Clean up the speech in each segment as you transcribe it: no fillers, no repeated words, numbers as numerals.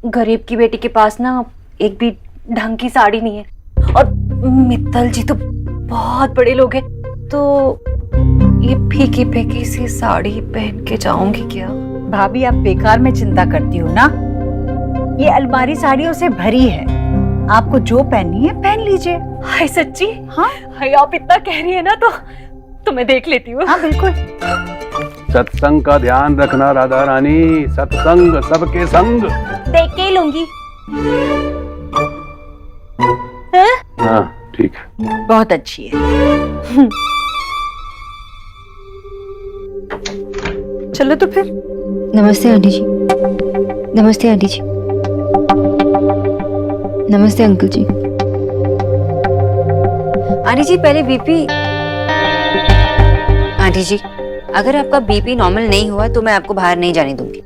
गरीब की बेटी के पास ना एक भी ढंग की साड़ी नहीं है, और मित्तल जी तो बहुत बड़े लोग हैं, तो ये फीकी फीकी सी साड़ी पहन के जाऊंगी क्या? भाभी आप बेकार में चिंता करती हो ना, ये अलमारी साड़ियों से भरी है, आपको जो पहननी है पहन लीजिए। हाय सच्ची? हाँ हाय, आप इतना कह रही है ना तो मैं देख लेती हूँ। हाँ बिल्कुल। सत्संग का ध्यान रखना राधा रानी, सत्संग सबके संग। देख के ही लूंगी। हाँ ठीक है। बहुत अच्छी है। चलो तो फिर। नमस्ते आंटी जी। नमस्ते आंटी जी। नमस्ते अंकल जी। आंटी जी पहले बीपी। आंटी जी अगर आपका बीपी नॉर्मल नहीं हुआ तो मैं आपको बाहर नहीं जाने दूंगी।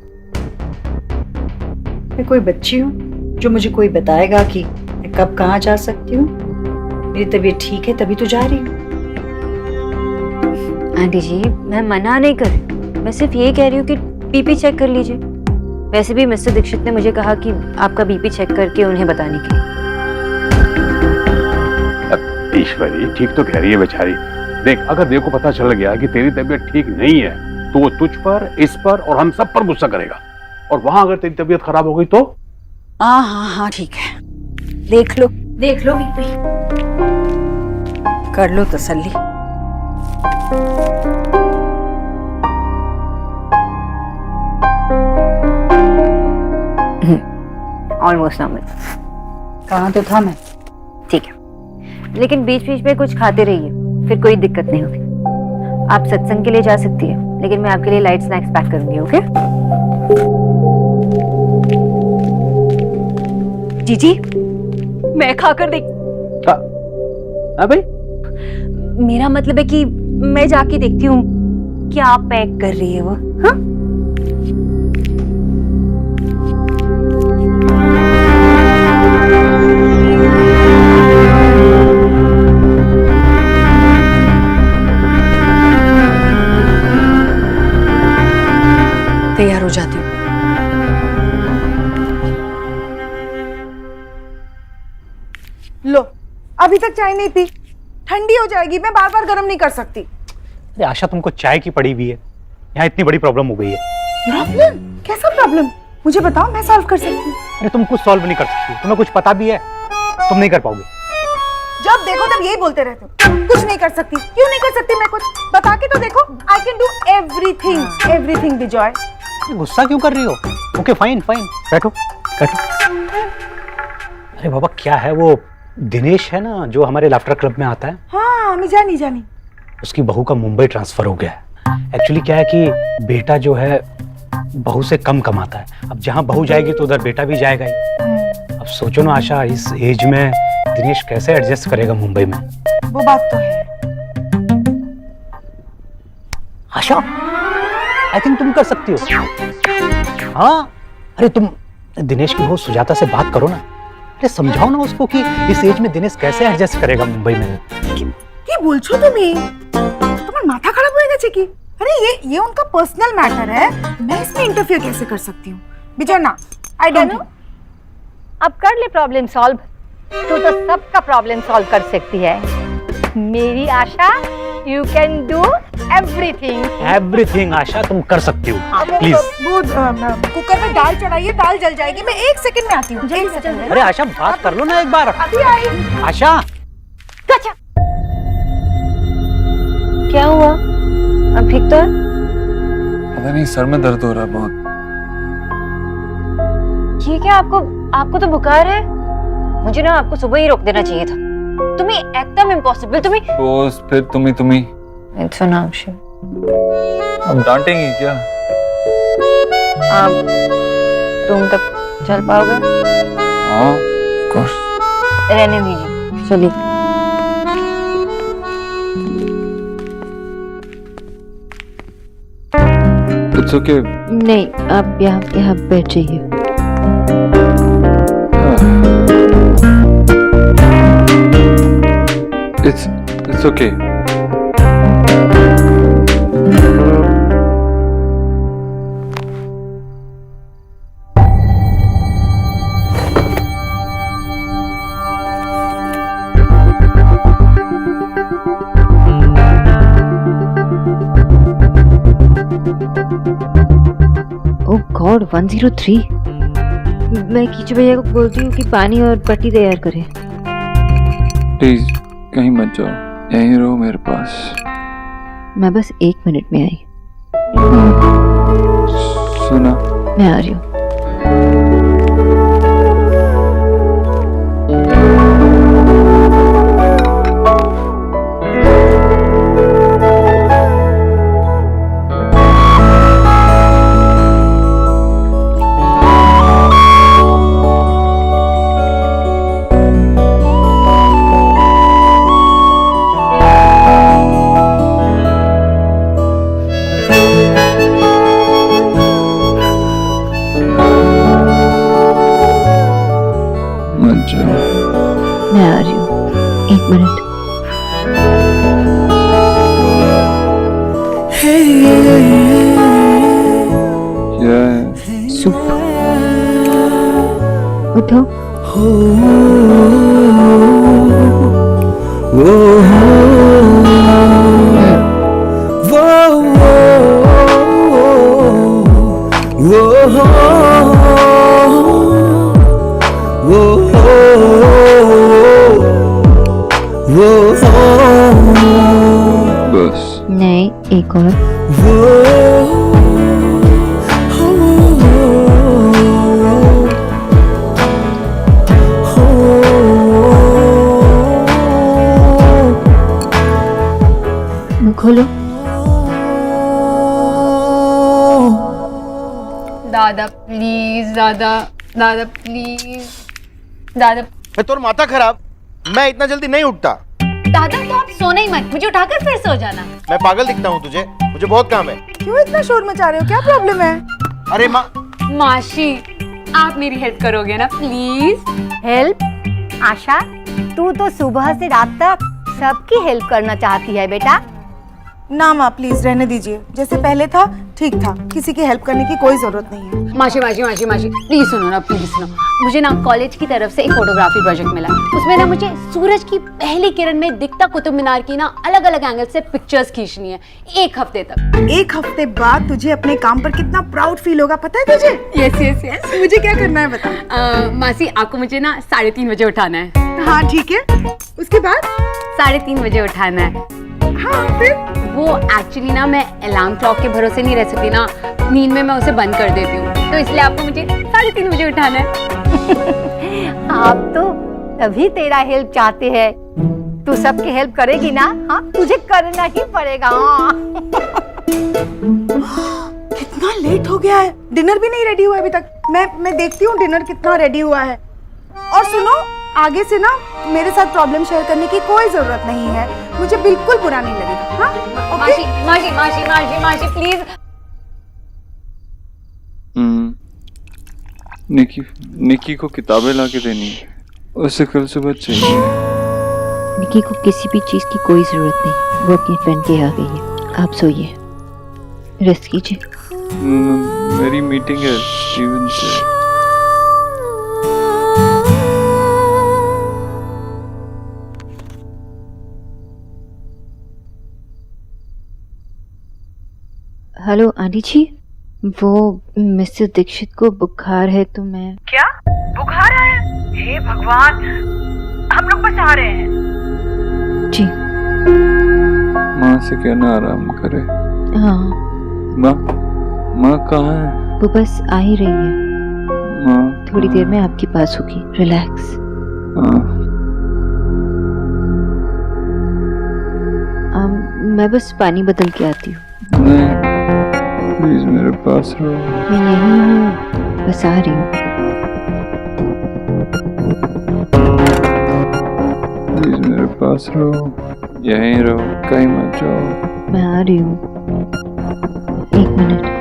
मैं कोई बच्ची हूँ जो मुझे कोई बताएगा कि मैं कब कहाँ जा सकती हूँ? मेरी तबीयत ठीक है तभी तो जा रही हूँ। आंटी जी मैं मना नहीं कर रही, मैं सिर्फ ये कह रही हूँ कि बीपी चेक कर लीजिए। वैसे भी मिस्टर दीक्षित ने मुझे कहा कि आपका बीपी चेक करके उन्हें बताने के लिए। अब ईश्वरी ठीक तो कह रही है बेचारी। देख, अगर देखो को पता चल गया कि तेरी तबीयत ठीक नहीं है तो वो तुझ पर, इस पर और हम सब पर गुस्सा करेगा, और वहां अगर तेरी तबीयत खराब हो गई तो? हाँ हाँ हाँ ठीक है, देख लो बीपी, कर लो तसल्ली। Almost normal. कहाँ तो था मैं? ठीक है, लेकिन बीच बीच में कुछ खाते रहिए, फिर कोई दिक्कत नहीं होगी। आप सत्संग के लिए जा सकती है, लेकिन मैं आपके लिए लाइट स्नैक्स पैक करूंगी। ओके जीजी, मैं खाकर देख। हाँ भाई, मेरा मतलब है कि मैं जाके देखती हूँ क्या पैक कर रही है वो। हाँ तैयार हो जाती हूँ। लो, अभी तक चाय नहीं पी, ठंडी हो जाएगी, मैं बार बार गर्म नहीं कर सकती। अरे आशा तुमको चाय की पड़ी हुई है, यहाँ इतनी बड़ी प्रॉब्लम हो गई है। प्रॉब्लम? कैसा प्रॉब्लम? मुझे बताओ, मैं सॉल्व कर सकती हूँ। अरे तुम कुछ सॉल्व नहीं कर सकती, तुम्हें कुछ पता भी है, तुम नहीं कर पाओगे। जब देखो तब यही बोलते रहते हो, कुछ नहीं कर सकती। क्यों नहीं कर सकती मैं कुछ? बता के तो देखो। I can do everything, everything Vijoy. गुस्सा क्यों कर रही हो? ओके फाइन फाइन, बैठो बैठो। अरे बाबा क्या है, वो दिनेश है ना जो हमारे लाफ्टर क्लब में आता है, हाँ मैं जानी। उसकी बहू का मुंबई ट्रांसफर हो गया है। एक्चुअली क्या है कि बेटा जो है बहू से कम कमाता है, अब जहाँ बहू जाएगी तो उधर बेटा भी जाएगा ही। अब सोचो ना आशा, इस एज में दिनेश कैसे एडजस्ट करेगा मुंबई में? वो बात तो है। आशा आई थिंक तुम कर सकती हो। हाँ अरे तुम दिनेश की बहू सुजाता से बात करो ना, अरे समझाओ ना उसको कि इस एज में दिनेश कैसे एडजस्ट करेगा मुंबई में। কি বলছো তুমি? তোমার মাথা খারাপ হয়ে গেছে কি? अरे ये उनका पर्सनल मैटर है, मैं इसमें इंटरफियर कैसे कर सकती हूँ? विजय ना, आई डोंट नो। अब कर ले प्रॉब्लम सॉल्व, तू तो सबका प्रॉब्लम सॉल्व कर सकती है। मेरी Asha, you can do everything. Everything Asha तुम कर सकती हो, प्लीज। वो कुकर में दाल चढ़ाइए, दाल जल जाएगी, मैं 1 सेकंड में आती हूँ। 1 सेकंड। अरे आशा बात कर लो ना एक बार। अभी आई। आशा अच्छा, क्या हुआ? अब ठीक तो है? पता नहीं, सर में दर्द हो रहा है बहुत। ये क्या, आपको तो बुखार है? मुझे ना आपको सुबह ही रोक देना चाहिए था। तुम्हें एकदम इम्पॉसिबल। दोस्त फिर तुम्ही इट्स एन ऑप्शन। अब डांटेंगी क्या? आप रूम तक चल पाओगे? हाँ ऑफ कोर्स। रहने दीजिए, चलिए। It's okay. नहीं, आप यहाँ बैठ जाइए। It's okay. गॉड 103। मैं कीचू भैया को बोलती हूँ कि पानी और पट्टी तैयार करे। प्लीज कहीं मत जाओ, यहीं रहो मेरे पास। मैं बस 1 मिनट में आई। सुना? मैं आ रही हूँ। मत जाओ। मैं आ रही हूँ, 1 मिनट। क्या है? सूप। उठो। बस। नहीं, एक और। मुंह खोलो। दादा प्लीज, दादा दादा प्लीज, दादा मैं तोर माथा खराब, मैं इतना जल्दी नहीं उठता। दादा तो आप सोना ही मत, मुझे उठाकर फिर सो जाना। मैं पागल दिखता हूँ तुझे? मुझे बहुत काम है। क्यों इतना शोर मचा रहे हो? क्या प्रॉब्लम है? अरे माँ, माशी आप मेरी हेल्प करोगे ना प्लीज? हेल्प? आशा, तू तो सुबह से रात तक सबकी हेल्प करना चाहती है बेटा। ना माँ प्लीज रहने दीजिए, जैसे पहले था ठीक था, किसी की हेल्प करने की कोई जरूरत नहीं है। माशी माशी माशी माशी प्लीज सुनो ना, प्लीज सुनो। मुझे ना कॉलेज की तरफ से एक फोटोग्राफी प्रोजेक्ट मिला। उसमें ना मुझे सूरज की पहली किरण में दिखता कुतुब मीनार की ना अलग अलग एंगल से पिक्चर्स खींचनी है 1 हफ्ते तक। 1 हफ्ते बाद तुझे अपने काम पर कितना प्राउड फील होगा पता है तुझे? Yes yes yes. मुझे क्या करना है बता। मासी आपको मुझे ना 3:30 बजे उठाना है। हाँ ठीक है, उसके बाद 3:30 बजे उठाना है। हाँ फिर वो एक्चुअली ना मैं अलार्म क्लॉक के भरोसे नहीं रह सकती ना, नींद में मैं उसे बंद कर देती हूँ, तो इसलिए आपको मुझे 3:30 बजे उठाना है। आप तो तभी तेरा हेल्प चाहते हैं। तू सबकी हेल्प करेगी ना? हाँ, तुझे करना ही पड़ेगा। हाँ। कितना लेट हो गया है, डिनर भी नहीं रेडी हुआ है अभी तक। मैं देखती हूँ डिनर कितना रेडी हुआ है। और सुनो, आगे से ना मेरे साथ प्रॉब्लम शेयर करने की कोई जरूरत नहीं है, मुझे बिल्कुल बुरा नहीं लगेगा। हाँ ओके? माशी माशी माशी माशी माशी प्लीज। निकी को किताबें लाके देनी है, उसे कल सुबह चाहिए। निकी को किसी भी चीज की कोई जरूरत नहीं, वो अपनी फ्रेंड के यहाँ गई है। आप सोइए, रेस्ट कीजिए। मेरी मीटिंग है स्टीवन से। हेलो आंटी जी, वो मिस्टर दीक्षित को बुखार है तो मैं। क्या बुखार आया? हे भगवान, हम लोग बस आ रहे हैं। जी माँ से कहना आराम करे। हाँ। माँ कहाँ है? वो बस आ ही रही है, माँ थोड़ी देर में आपके पास होगी। रिलैक्स। मैं बस पानी बदल के आती हूँ। नहीं, प्लीज मेरे पास रहो। मैं यहीं हूँ, बस आ रही हूँ। प्लीज मेरे पास रहो, यहीं रहो, कहीं मत जाओ। मैं आ रही हूँ, 1 मिनट।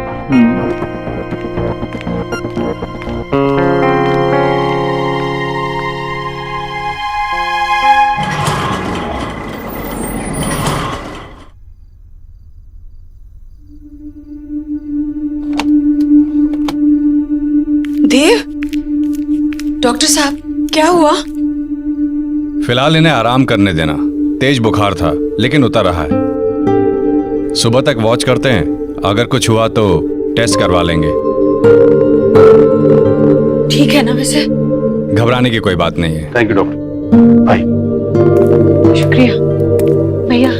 देव, डॉक्टर साहब क्या हुआ? फिलहाल इन्हें आराम करने देना। तेज बुखार था लेकिन उतर रहा है। सुबह तक वॉच करते हैं, अगर कुछ हुआ तो टेस्ट करवा लेंगे। ठीक है ना वैसे? घबराने की कोई बात नहीं है। Thank you doctor. बाय। शुक्रिया भैया।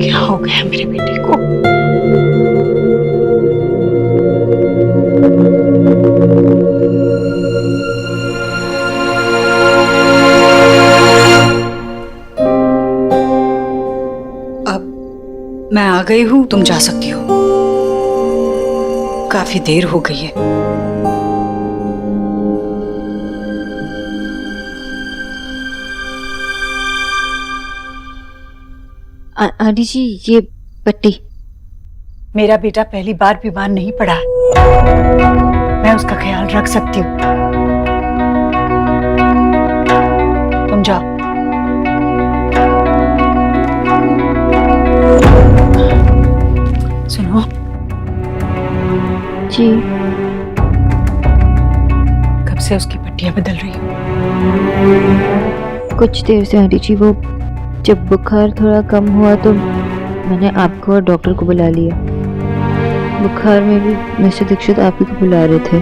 क्या हो गया मेरे बेटे को? मैं आ गई हूँ, तुम जा सकती हो। काफी देर हो गई है। आंटी जी ये पट्टी। मेरा बेटा पहली बार बीमार नहीं पड़ा है। मैं उसका ख्याल रख सकती हूँ। तुम जाओ। सुनो जी, कब से उसकी पट्टियां बदल रही हो? कुछ देर से आंटी जी। वो जब बुखार थोड़ा कम हुआ तो मैंने आपको और डॉक्टर को बुला लिया। बुखार में भी मिस्टर दीक्षित आप ही को बुला रहे थे।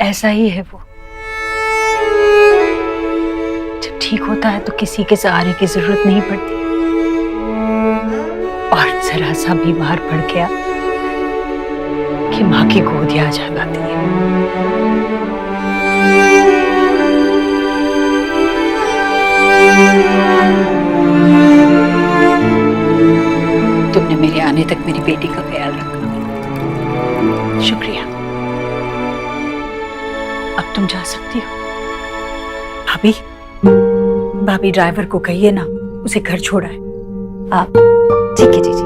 ऐसा ही है वो। जब ठीक होता है तो किसी के सहारे की जरूरत नहीं पड़ती, और जरा सा बीमार पड़ गया कि माँ की गोद आ जाती है। तुमने मेरे आने तक मेरी बेटी का ख्याल रखा, शुक्रिया। अब तुम जा सकती हो। भाभी, भाभी ड्राइवर को कहिए ना उसे घर छोड़ा है। आप ठीक है जीजी।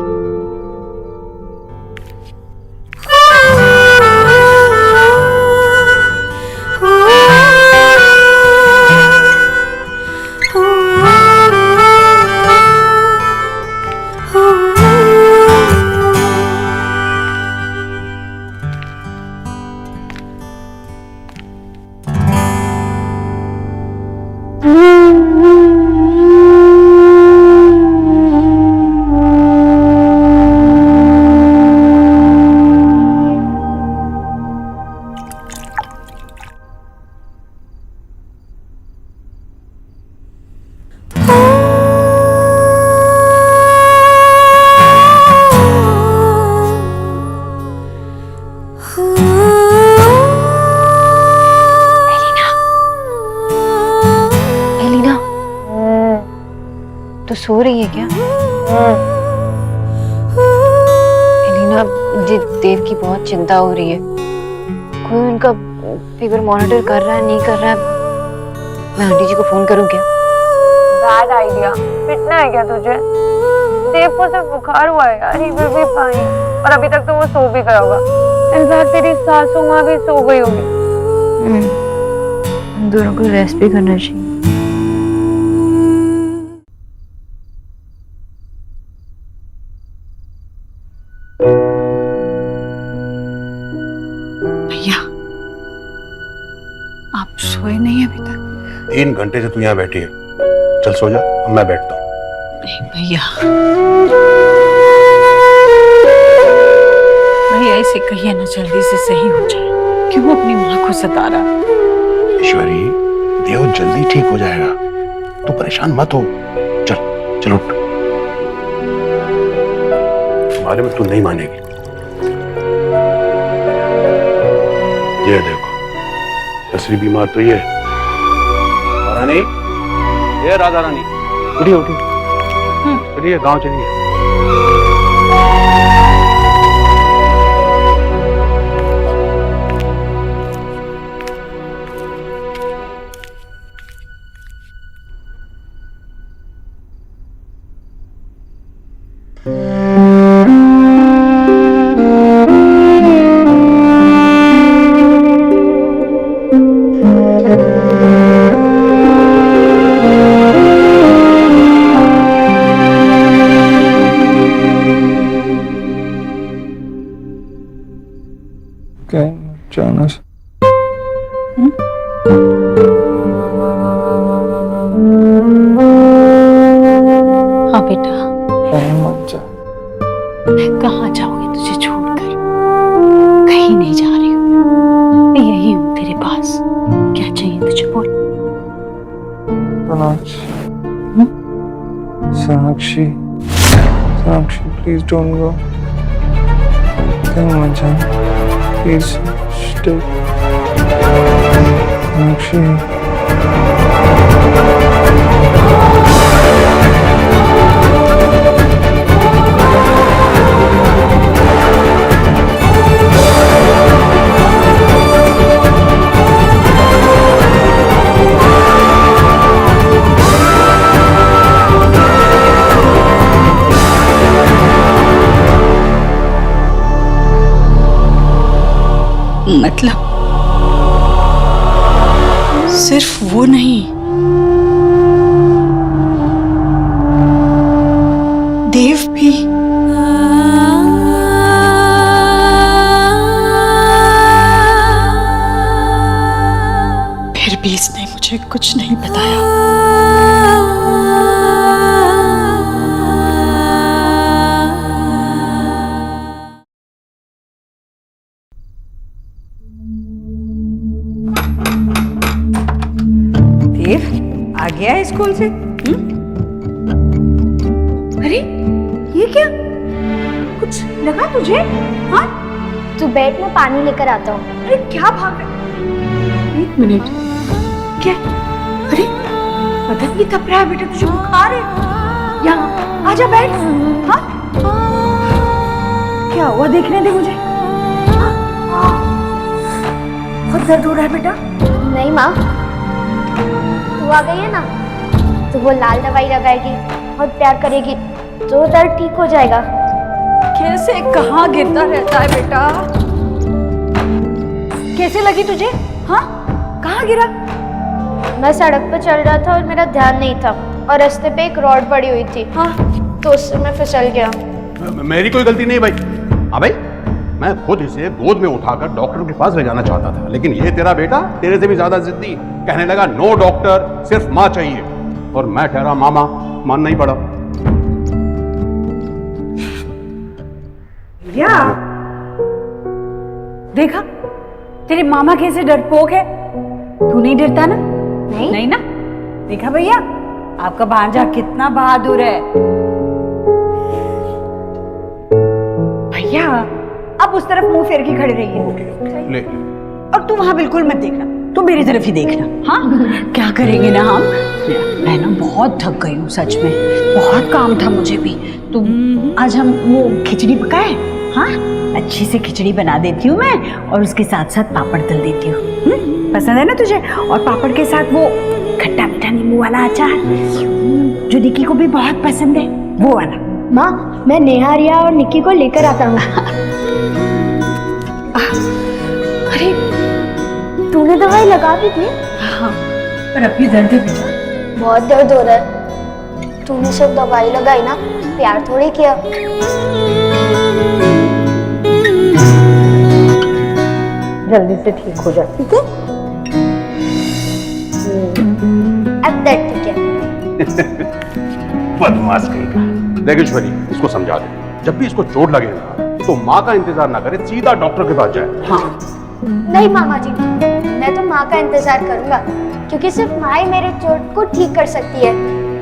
तो सो रही है क्या? एलिना, मुझे देव की बहुत चिंता हो रही है। कोई उनका फीवर मॉनिटर कर रहा है, नहीं कर रहा है? मैं आंटी जी को फोन करूं क्या? Bad idea. पिटना है क्या तुझे? देव को सिर्फ बुखार हुआ है यार, ही विल बी फाइन। और अभी तक तो वो सो भी गया होगा। इनफैक्ट तेरी सासू माँ भी सो गई होगी। हम दोनों को रेस्ट भी करना चाहिए। भैया, आप सोए नहीं अभी तक? 3 घंटे से तू यहाँ बैठी है। चल सो जा, अब मैं बैठता हूँ। नहीं भैया, भैया इसे कहिए ना जल्दी से सही हो जाए। क्यों अपनी माँ को सता रहा? ईश्वरी, देव जल्दी ठीक हो जाएगा, तू परेशान मत हो। चल चल उठ। तुम्हारे में तू नहीं मानेगी। ये देखो, असली बीमार तो ये रानी। ये राधा रानी, उठिए उठिए, चलिए गांव चलिए। जाना बेटा, मत जा। मैं कहाँ जाऊंगी तुझे छोड़कर? कहीं नहीं जा रही हूँ, मैं यही हूँ तेरे पास। क्या चाहिए तुझे बोल। Sonakshi, Sonakshi, please don't go. कहीं मत जा, प्लीज स्टे। सोनाक्षी, मतलब सिर्फ वो नहीं, देव भी। फिर भी इसने मुझे कुछ नहीं बताया। देव आ गया है स्कूल से? अरे ये क्या, कुछ लगा तुझे? हाँ, तू बैठ, मैं पानी लेकर आता हूँ। अरे क्या भाग रहे? एक मिनट, क्या? अरे बदन भी तप रहा है बेटा, तुझे बुखार है? यहाँ आजा बैठ। हाँ, क्या हुआ देखने दे मुझे। बहुत दर्द हो रहा है बेटा? नहीं माँ, तू आ गई है ना, तो वो लाल दवाई लगाएगी, बहुत प्यार करेगी, तो दर्द ठीक हो जाएगा। कैसे कहाँ गिरता रहता है बेटा? कैसे लगी तुझे? हाँ, कहाँ गिरा? मैं सड़क पर चल रहा था और मेरा ध्यान नहीं था, और रास्ते पे एक रॉड पड़ी हुई थी। हाँ, तो उससे मैं फिसल गया। मेरी कोई गलती नहीं भाई। हाँ भाई, मैं खुद इसे गोद में उठाकर डॉक्टर के पास ले जाना चाहता था, लेकिन ये तेरा बेटा तेरे से भी ज्यादा जिद्दी, कहने लगा नो डॉक्टर, सिर्फ माँ चाहिए। और मैं ठहरा मामा, मानना ही पड़ा। या देखा, तेरे मामा कैसे डरपोक है। तू नहीं डरता ना? नहीं ना? देखा भैया, आपका भांजा कितना बहादुर है। भैया अब उस तरफ मुंह फेर के खड़े रहिए। ले। और तू वहां बिल्कुल मत देखना, तू मेरी तरफ ही देखना। हाँ, क्या करेंगे ना हम। मैं ना बहुत थक गई हूँ सच में, बहुत काम था मुझे भी। तो आज हम वो खिचड़ी पकाए। हाँ, अच्छी से खिचड़ी बना देती हूँ मैं, और उसके साथ साथ पापड़ तल देती हूँ। पसंद है ना तुझे? और पापड़ के साथ वो खट्टा मीठा नींबू वाला अचार, जो निक्की को भी बहुत पसंद है, वो वाला। माँ, मैं नेहा, रिया और निक्की को लेकर आता हूँ। अरे तूने दवाई लगा दी थी? हाँ, पर अभी दर्द है बेटा। बहुत दर्द हो रहा है। तूने सिर्फ दवाई लगाई ना, प्यार थोड़ी किया। जल्दी से ठीक हो जा, ठीक है? अब दर्द ठीक है। बदमाश कहीं। देख ईश्वरी, इसको समझा दे, जब भी इसको चोट लगे ना, तो माँ का इंतजार ना करे, सीधा डॉक्टर के पास जाए। हाँ। नहीं मामा जी, मैं तो माँ का इंतजार करूंगा, क्योंकि सिर्फ माँ ही मेरे चोट को ठीक कर सकती है।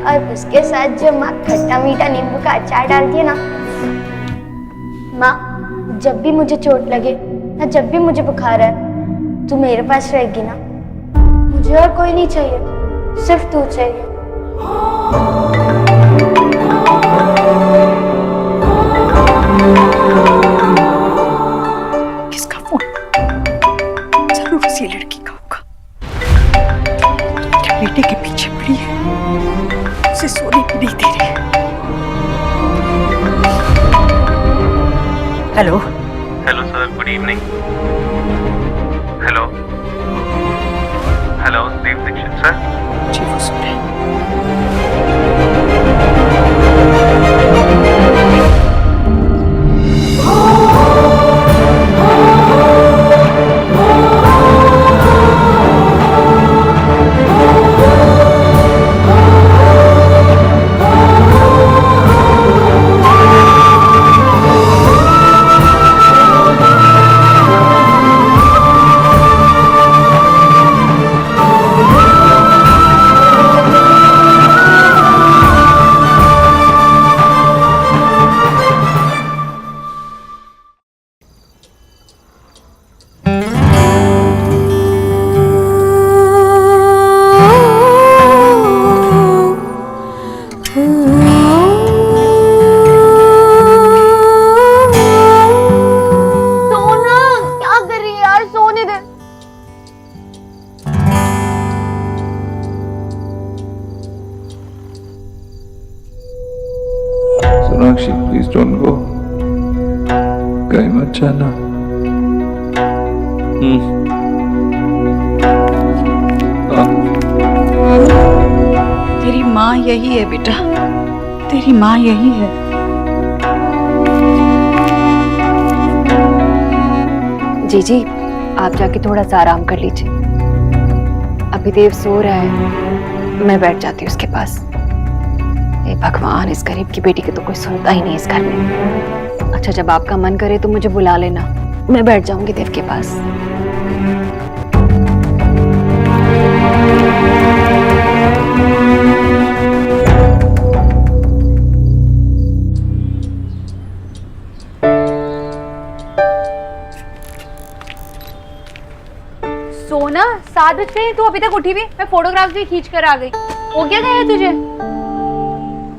और उसके साथ जो माँ खट्टा मीठा नींबू का अचार डालती है ना। माँ, जब भी मुझे चोट लगे या जब भी मुझे बुखार है, तू मेरे पास रहेगी ना। मुझे और कोई नहीं चाहिए, सिर्फ तू चाहिए। किसका फोन? जरूर उसी लड़की का होगा। क्या बेटे के पीछे पड़ी है, उसे सोने भी नहीं दे रही। Hello. Hello sir, good evening. Hello hello, Dev Dixit sir. जी वो सुन रहे हैं। सोनाक्षी प्लीज डोंट गो, कहीं मत जाना। तेरी माँ यही है बेटा, तेरी माँ यही है। जी आप जाके थोड़ा सा आराम कर लीजिए। अभी देव सो रहा है, मैं बैठ जाती हूँ उसके पास। हे भगवान, इस गरीब की बेटी के तो कोई सुनता ही नहीं इस घर में। अच्छा, जब आपका मन करे तो मुझे बुला लेना, मैं बैठ जाऊंगी देव के पास। सोना 7 बज गए, तू अभी तक उठी भी? मैं फोटोग्राफ्स भी खींच कर आ गई। हो क्या गया है तुझे?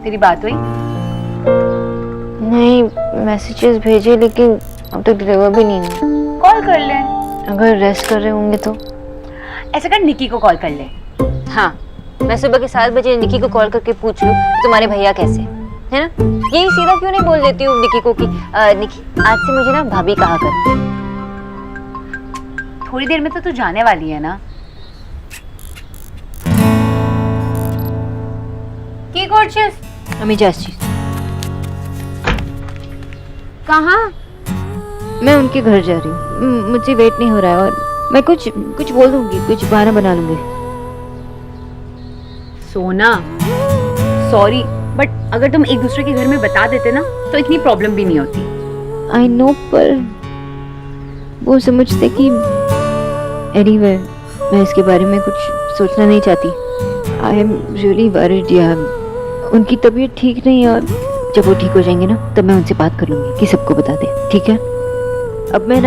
तेरी बात हुई? नहीं, मैसेजेस भेजे लेकिन अब तक डिलीवर भी नहीं हुए। कॉल कर ले। अगर रेस्ट कर रहे होंगे तो ऐसा कर, निकी को कॉल कर ले। हाँ, मैं सुबह के 7 बजे निकी को कॉल करके पूछ लूं तुम्हारे भैया कैसे, है ना? यही सीधा क्यों नहीं बोल देती हूँ निकी को कि निकी आज से मुझे ना भाभी कहा कर। थोड़ी देर में तो तू जाने वाली है ना? की করছিস? আমি যাচ্ছি। कहाँ? मैं उनके घर जा रही हूँ, मुझे वेट नहीं हो रहा है और मैं कुछ बोल दूंगी, कुछ बहाना बना लूंगी। सोना सॉरी, बट अगर तुम एक दूसरे के घर में बता देते ना तो इतनी प्रॉब्लम भी नहीं होती। आई नो, पर वो समझते कि एनीवे मैं इसके बारे में कुछ सोचना नहीं चाहती। आई एम रियली वरीड यार। उनकी तबीयत ठीक नहीं है और जब वो ठीक हो जाएंगे ना तब मैं उनसे बात कर लूंगी कि सबको बता दे, ठीक है? अब मैं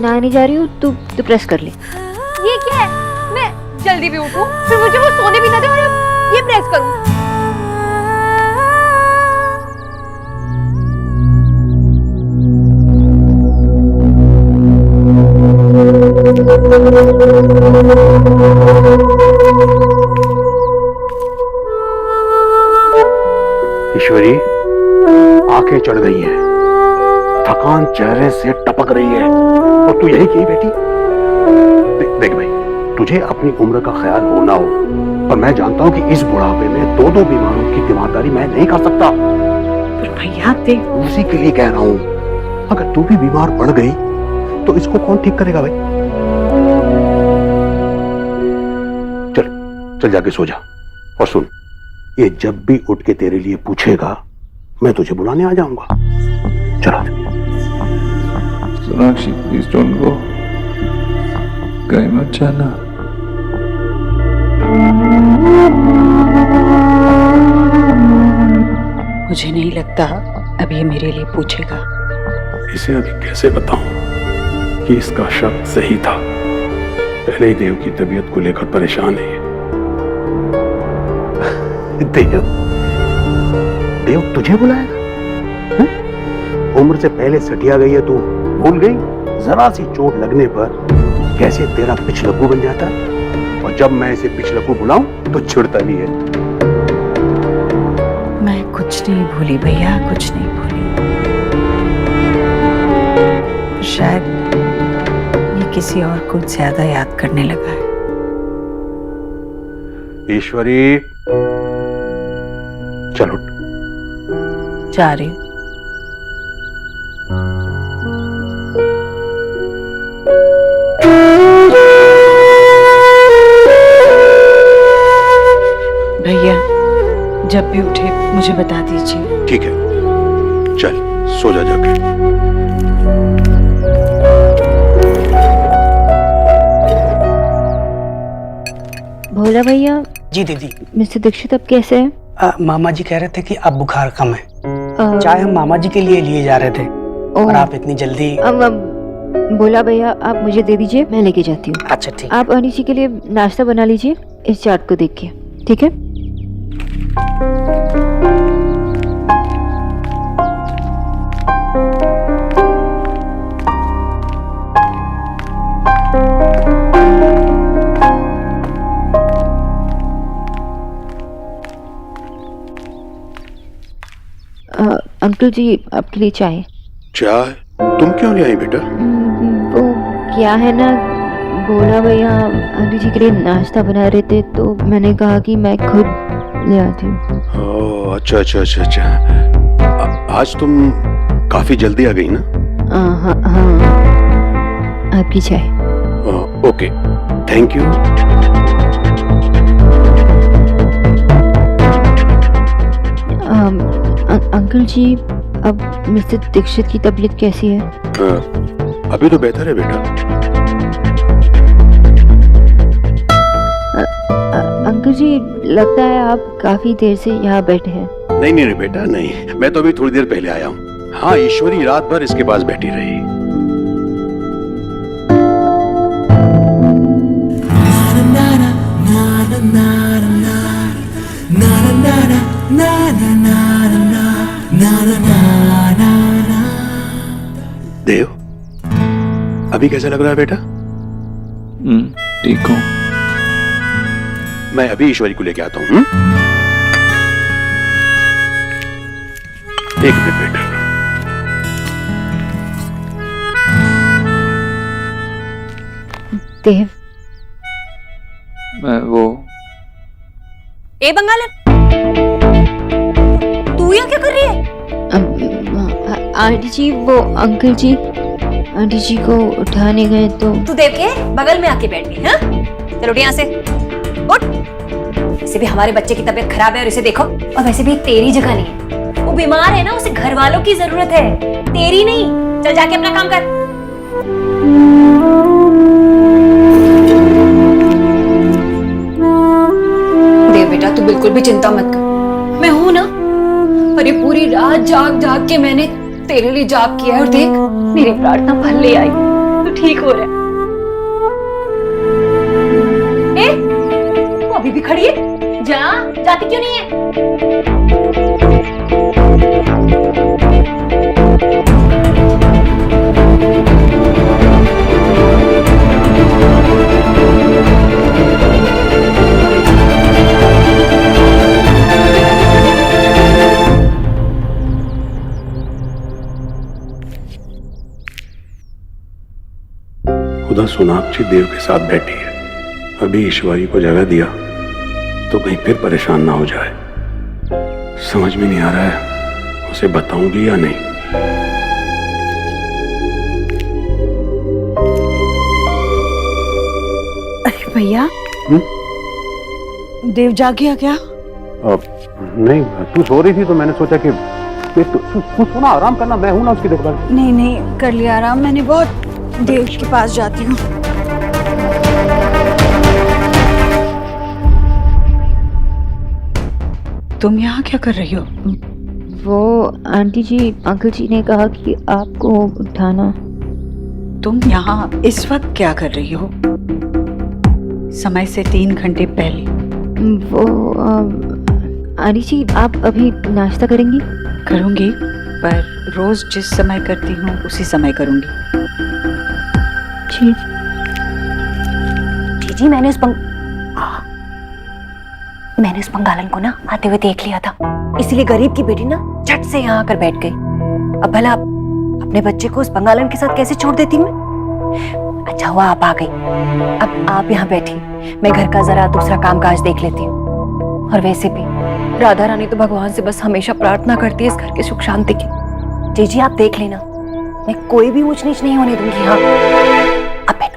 नहाने जा रही हूँ, तू प्रेस कर ले। ये क्या है? मैं जल्दी भी उठूं, फिर मुझे वो सोने भी ना दे और ये प्रेस करूं। ईश्वरी, आंखें चढ़ गई हैं, थकान चेहरे से टपक रही है और तू यही की बैठी। देख भाई, तुझे अपनी उम्र का ख्याल हो ना हो, पर मैं जानता हूं कि इस बुढ़ापे में दो बीमारों की तीमारदारी मैं नहीं कर सकता। पर भैया देख, उसी के लिए कह रहा हूं, अगर तू भी बीमार पड़ गई तो इसको कौन ठीक करेगा भाई? चल जाके सो जा। और सुन, ये जब भी उठ के तेरे लिए पूछेगा मैं तुझे बुलाने आ जाऊंगा। चला। सोनाक्षी प्लीज डोंट गो, कहीं मत जाना। मुझे नहीं लगता अब ये मेरे लिए पूछेगा। इसे अभी कैसे बताऊं कि इसका शक सही था? पहले ही देव की तबीयत को लेकर परेशान है। देव तुझे बुलाएगा? उम्र से पहले सटिया गई है तू, भूल गई? जरा सी चोट लगने पर कैसे तेरा पिछलक्कू बन जाता है, और जब मैं इसे पिछलक्कू बुलाऊं तो छिड़ता नहीं है। मैं कुछ नहीं भूली भैया, कुछ नहीं भूली। शायद ये किसी और को ज्यादा याद करने लगा है। ईश्वरी, चल उठ। जा रही हूँ। भैया जब भी उठे मुझे बता दीजिए। ठीक है, चल सो जा जाके। भोला भैया। जी दीदी। मिस्टर दीक्षित अब कैसे हैं? मामा जी कह रहे थे कि अब बुखार कम है। चाय हम मामा जी के लिए जा रहे थे और आप इतनी जल्दी। भोला भैया आप मुझे दे दीजिए, मैं लेके जाती हूँ। अच्छा ठीक। आप अनी जी के लिए नाश्ता बना लीजिए इस चार्ट को देख के, ठीक है? अंकल जी आपके लिए चाय। चाय? तुम क्यों नहीं आई बेटा? वो क्या है ना, बोला भैया आंटी जी के लिए नाश्ता बना रहे थे तो मैंने कहा कि मैं खुद ले आती हूँ। ओह अच्छा अच्छा अच्छा अच्छा। आज तुम काफी जल्दी आ गई ना? हाँ हाँ, आपकी चाय। Okay, thank you. अंकल जी, अब मिस्टर दीक्षित की तबीयत कैसी है? अभी तो बेहतर है बेटा। अंकल जी, लगता है आप काफी देर से यहाँ बैठे हैं। नहीं नहीं बेटा नहीं, मैं तो अभी थोड़ी देर पहले आया हूँ। हाँ, ईश्वरी रात भर इसके पास बैठी रही। देव, अभी कैसा लग रहा है बेटा? ठीक हूँ। मैं अभी ईश्वरी को लेके आता हूँ। एक मिनट बेटा। देव, मैं वो ए बंगालन, तू यहाँ क्या कर रही है? आंटी जी, वो अंकल जी आंटी जी को उठाने गए तो तू देव के बगल में आके बैठ गई। हाँ, चलो उठ यहाँ से, उठ। वैसे भी हमारे बच्चे की तबीयत खराब है और इसे देखो। और वैसे भी तेरी जगह नहीं है, वो बीमार है ना, उसे घर वालों की जरूरत है, तेरी नहीं। चल जाके अपना काम कर। देव बेटा, तू बिल्कुल भी चिंता मत कर, मैं हूं ना। अरे पूरी रात जाग जाग के मैंने तेरे लिए जाप किया है और देख, मेरी प्रार्थना फल ले आई, तू ठीक हो रहा है। तू अभी भी खड़ी है? जाती क्यों नहीं है? खुदा सोनाक्षी देव के साथ बैठी है। अभी ईश्वरी को जगह दिया तो कहीं फिर परेशान ना हो जाए। समझ में नहीं आ रहा है उसे बताऊंगी या नहीं। अरे भैया, देव जाग गया क्या? नहीं, तू सो रही थी तो मैंने सोचा कि तू सोना, आराम करना, मैं हूं ना उसकी देखभाल। नहीं नहीं, कर लिया आराम मैंने, बहुत देव के पास जाती हूँ। तुम यहाँ क्या कर रही हो? वो आंटी जी, अंकल जी ने कहा कि आपको उठाना। तुम यहाँ इस वक्त क्या कर रही हो? समय से 3 घंटे पहले। वो आंटी जी, आप अभी नाश्ता करेंगी? करूंगी, पर रोज जिस समय करती हूँ उसी समय करूंगी। जी, मैंने उस बंगालन को ना आते हुए देख लिया था, इसीलिए गरीब की बेटी ना झट से यहाँ आकर बैठ गई। अब भला अपने बच्चे को उस बंगालन के साथ कैसे छोड़ देती मैं? अच्छा हुआ आप आ गई। अब आप यहाँ बैठी, मैं घर का जरा दूसरा कामकाज देख लेती हूँ। और वैसे भी राधा रानी तो भगवान से बस हमेशा प्रार्थना करती है इस घर के सुख शांति की। जी आप देख लेना, मैं कोई भी ऊंच नीच नहीं होने दूंगी। हाँ, अब बैठो।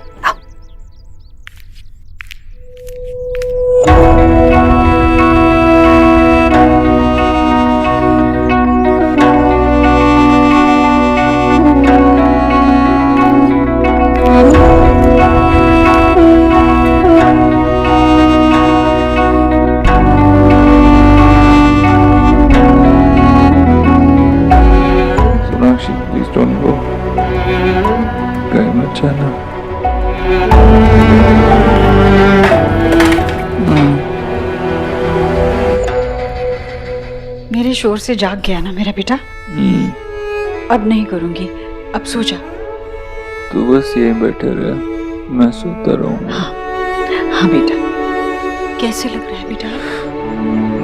मेरे शोर से जाग गया ना मेरा बेटा? अब नहीं करूंगी, अब सो जा। तू बस यहीं बैठे रहे, मैं सोता रहूंगा। हाँ बेटा, कैसे लग रहा है बेटा?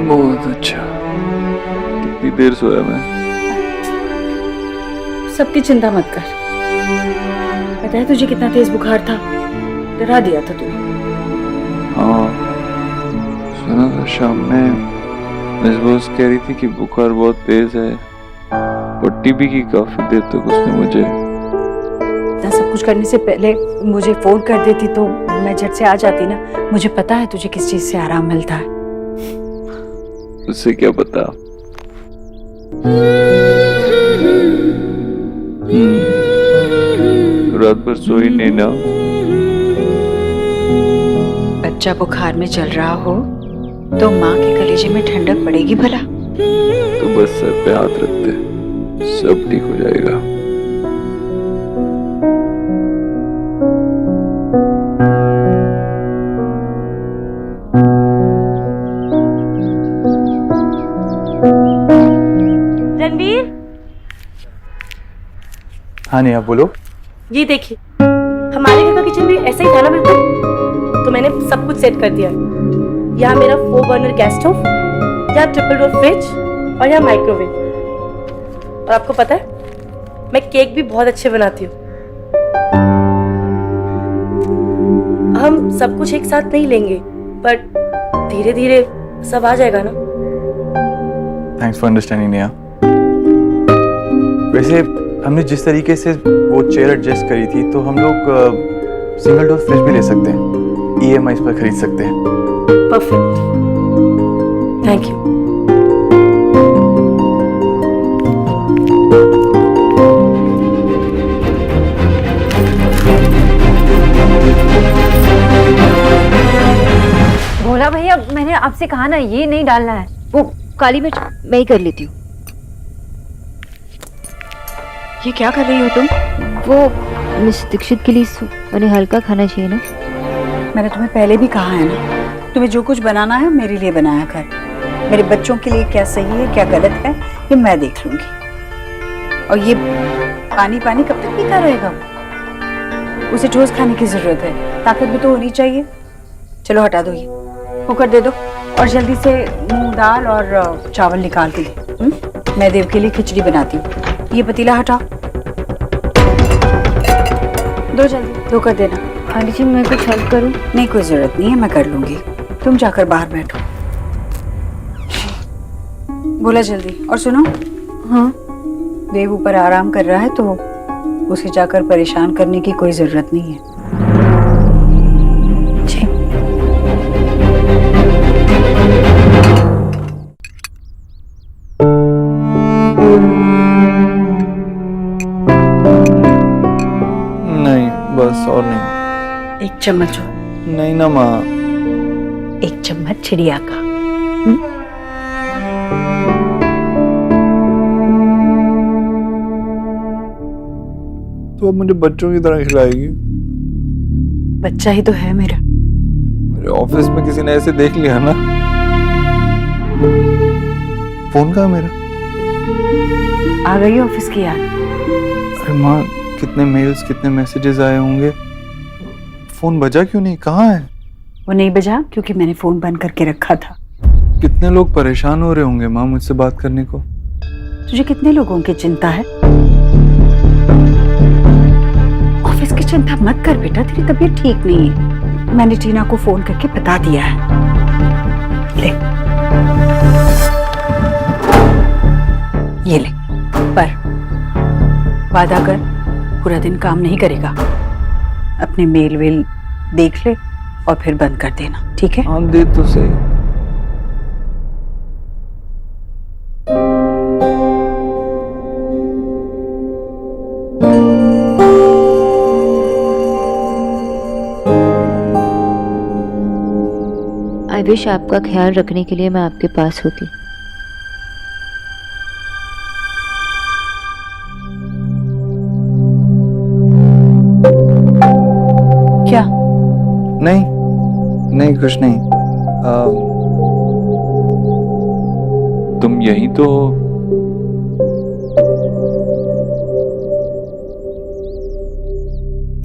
बहुत अच्छा। कितनी देर सोया मैं? सबकी चिंता मत कर। पता है तुझे कितना तेज बुखार था? डरा दिया था तूने। हाँ सुना था शाम में मिस बॉस कह रही थी कि बुखार बहुत तेज है। पट्टी भी की काफी देर तक उसने मुझे। इतना सब कुछ करने से पहले मुझे फोन कर देती तो मैं झट से आ जाती ना। मुझे पता है तुझे किस चीज से आराम मिलता है। उससे क्या पता। रात भर सोई नहीं ना। बच्चा बुखार में चल रहा हो तो माँ के कलेजे में ठंडक पड़ेगी भला। तो बस सर पे हाथ रख दे, सब ठीक हो जाएगा। रणवीर, हाँ नेहा बोलो। ये देखिए, हमारे घर का किचन भी ऐसा ही था ना बिल्कुल, तो मैंने सब कुछ सेट कर दिया है। यहाँ मेरा 4 बर्नर गैस स्टोव, यहाँ ट्रिपल डोर फ्रिज और यहाँ माइक्रोवेव। और आपको पता है मैं केक भी बहुत अच्छे बनाती हूँ। हम सब कुछ एक साथ नहीं लेंगे, पर धीरे धीरे सब आ जाएगा ना। Thanks for understanding Neha. वैसे हमने जिस तरीके से वो चेयर एडजस्ट करी थी तो हम लोग सिंगल डोर फ्रिज भी ले सकते हैं, EMI पर खरीद सकते हैं। Perfect, thank you. भोला भैया, मैंने आपसे कहा ना ये नहीं डालना है। वो काली मिर्च मैं ही कर लेती हूँ। ये क्या कर रही हो तुम? वो मिस दीक्षित के लिए उन्हें हल्का खाना चाहिए ना। मैंने तुम्हें पहले भी कहा है ना, तुम्हें जो कुछ बनाना है मेरे लिए बनाया कर। मेरे बच्चों के लिए क्या सही है क्या गलत है ये मैं देख लूंगी। और ये पानी पानी कब तक पीता रहेगा? उसे ठोस खाने की जरूरत है, ताकत भी तो होनी चाहिए। चलो हटा दो, ये कुकर दे दो और जल्दी से मूंग दाल और चावल निकाल के दे। मैं देव के लिए खिचड़ी बनाती हूँ। ये पतीला हटाओ, दो जल्दी, दो कर देना। आंटी जी मैं कुछ हेल्प करूँ? नहीं कोई जरूरत नहीं है, मैं कर लूंगी। तुम जाकर बाहर बैठो। बोला जल्दी। और सुनो, हाँ देव ऊपर आराम कर रहा है तो उसे जाकर परेशान करने की कोई जरूरत नहीं है। नहीं बस और नहीं। एक चम्मच हो। नहीं ना माँ। एक चम्मच चिड़िया का। तो अब मुझे बच्चों की तरह खिलाएगी? बच्चा ही तो है मेरा। मेरे ऑफिस में किसी ने ऐसे देख लिया ना। फोन कहाँ है मेरा? आ गई ऑफिस की याद? अरे माँ, कितने मेल्स कितने मैसेजेस आए होंगे। फोन बजा क्यों नहीं? कहाँ है? वो नहीं बजा क्योंकि मैंने फोन बंद करके रखा था। कितने लोग परेशान हो रहे होंगे माँ मुझसे बात करने को। तुझे कितने लोगों की चिंता है? ऑफिस की चिंता मत कर बेटा, तेरी तबीयत ठीक नहीं है। मैंने टीना को फोन करके बता दिया है। ले ये ले, पर वादा कर पूरा दिन काम नहीं करेगा। अपने मेल वेल देख ले और फिर बंद कर देना, ठीक है? हाँ दे तो सही। आई विश आपका ख्याल रखने के लिए मैं आपके पास होती। क्या? नहीं नहीं कुछ नहीं। तुम यहीं तो हो?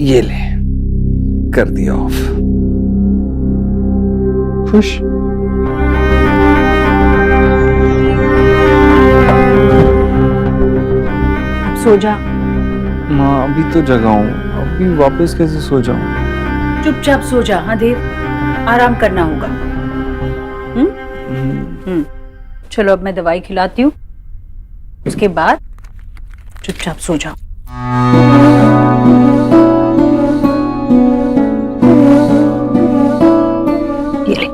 ये ले, कर दिया ऑफ। खुश? अब सो जा। माँ अभी तो जगा हूँ, अभी वापस कैसे सो जाऊँ? चुपचाप सो जा। हाँ देव, आराम करना होगा। चलो अब मैं दवाई खिलाती हूँ, उसके बाद चुपचाप सो जाओ। ये ले।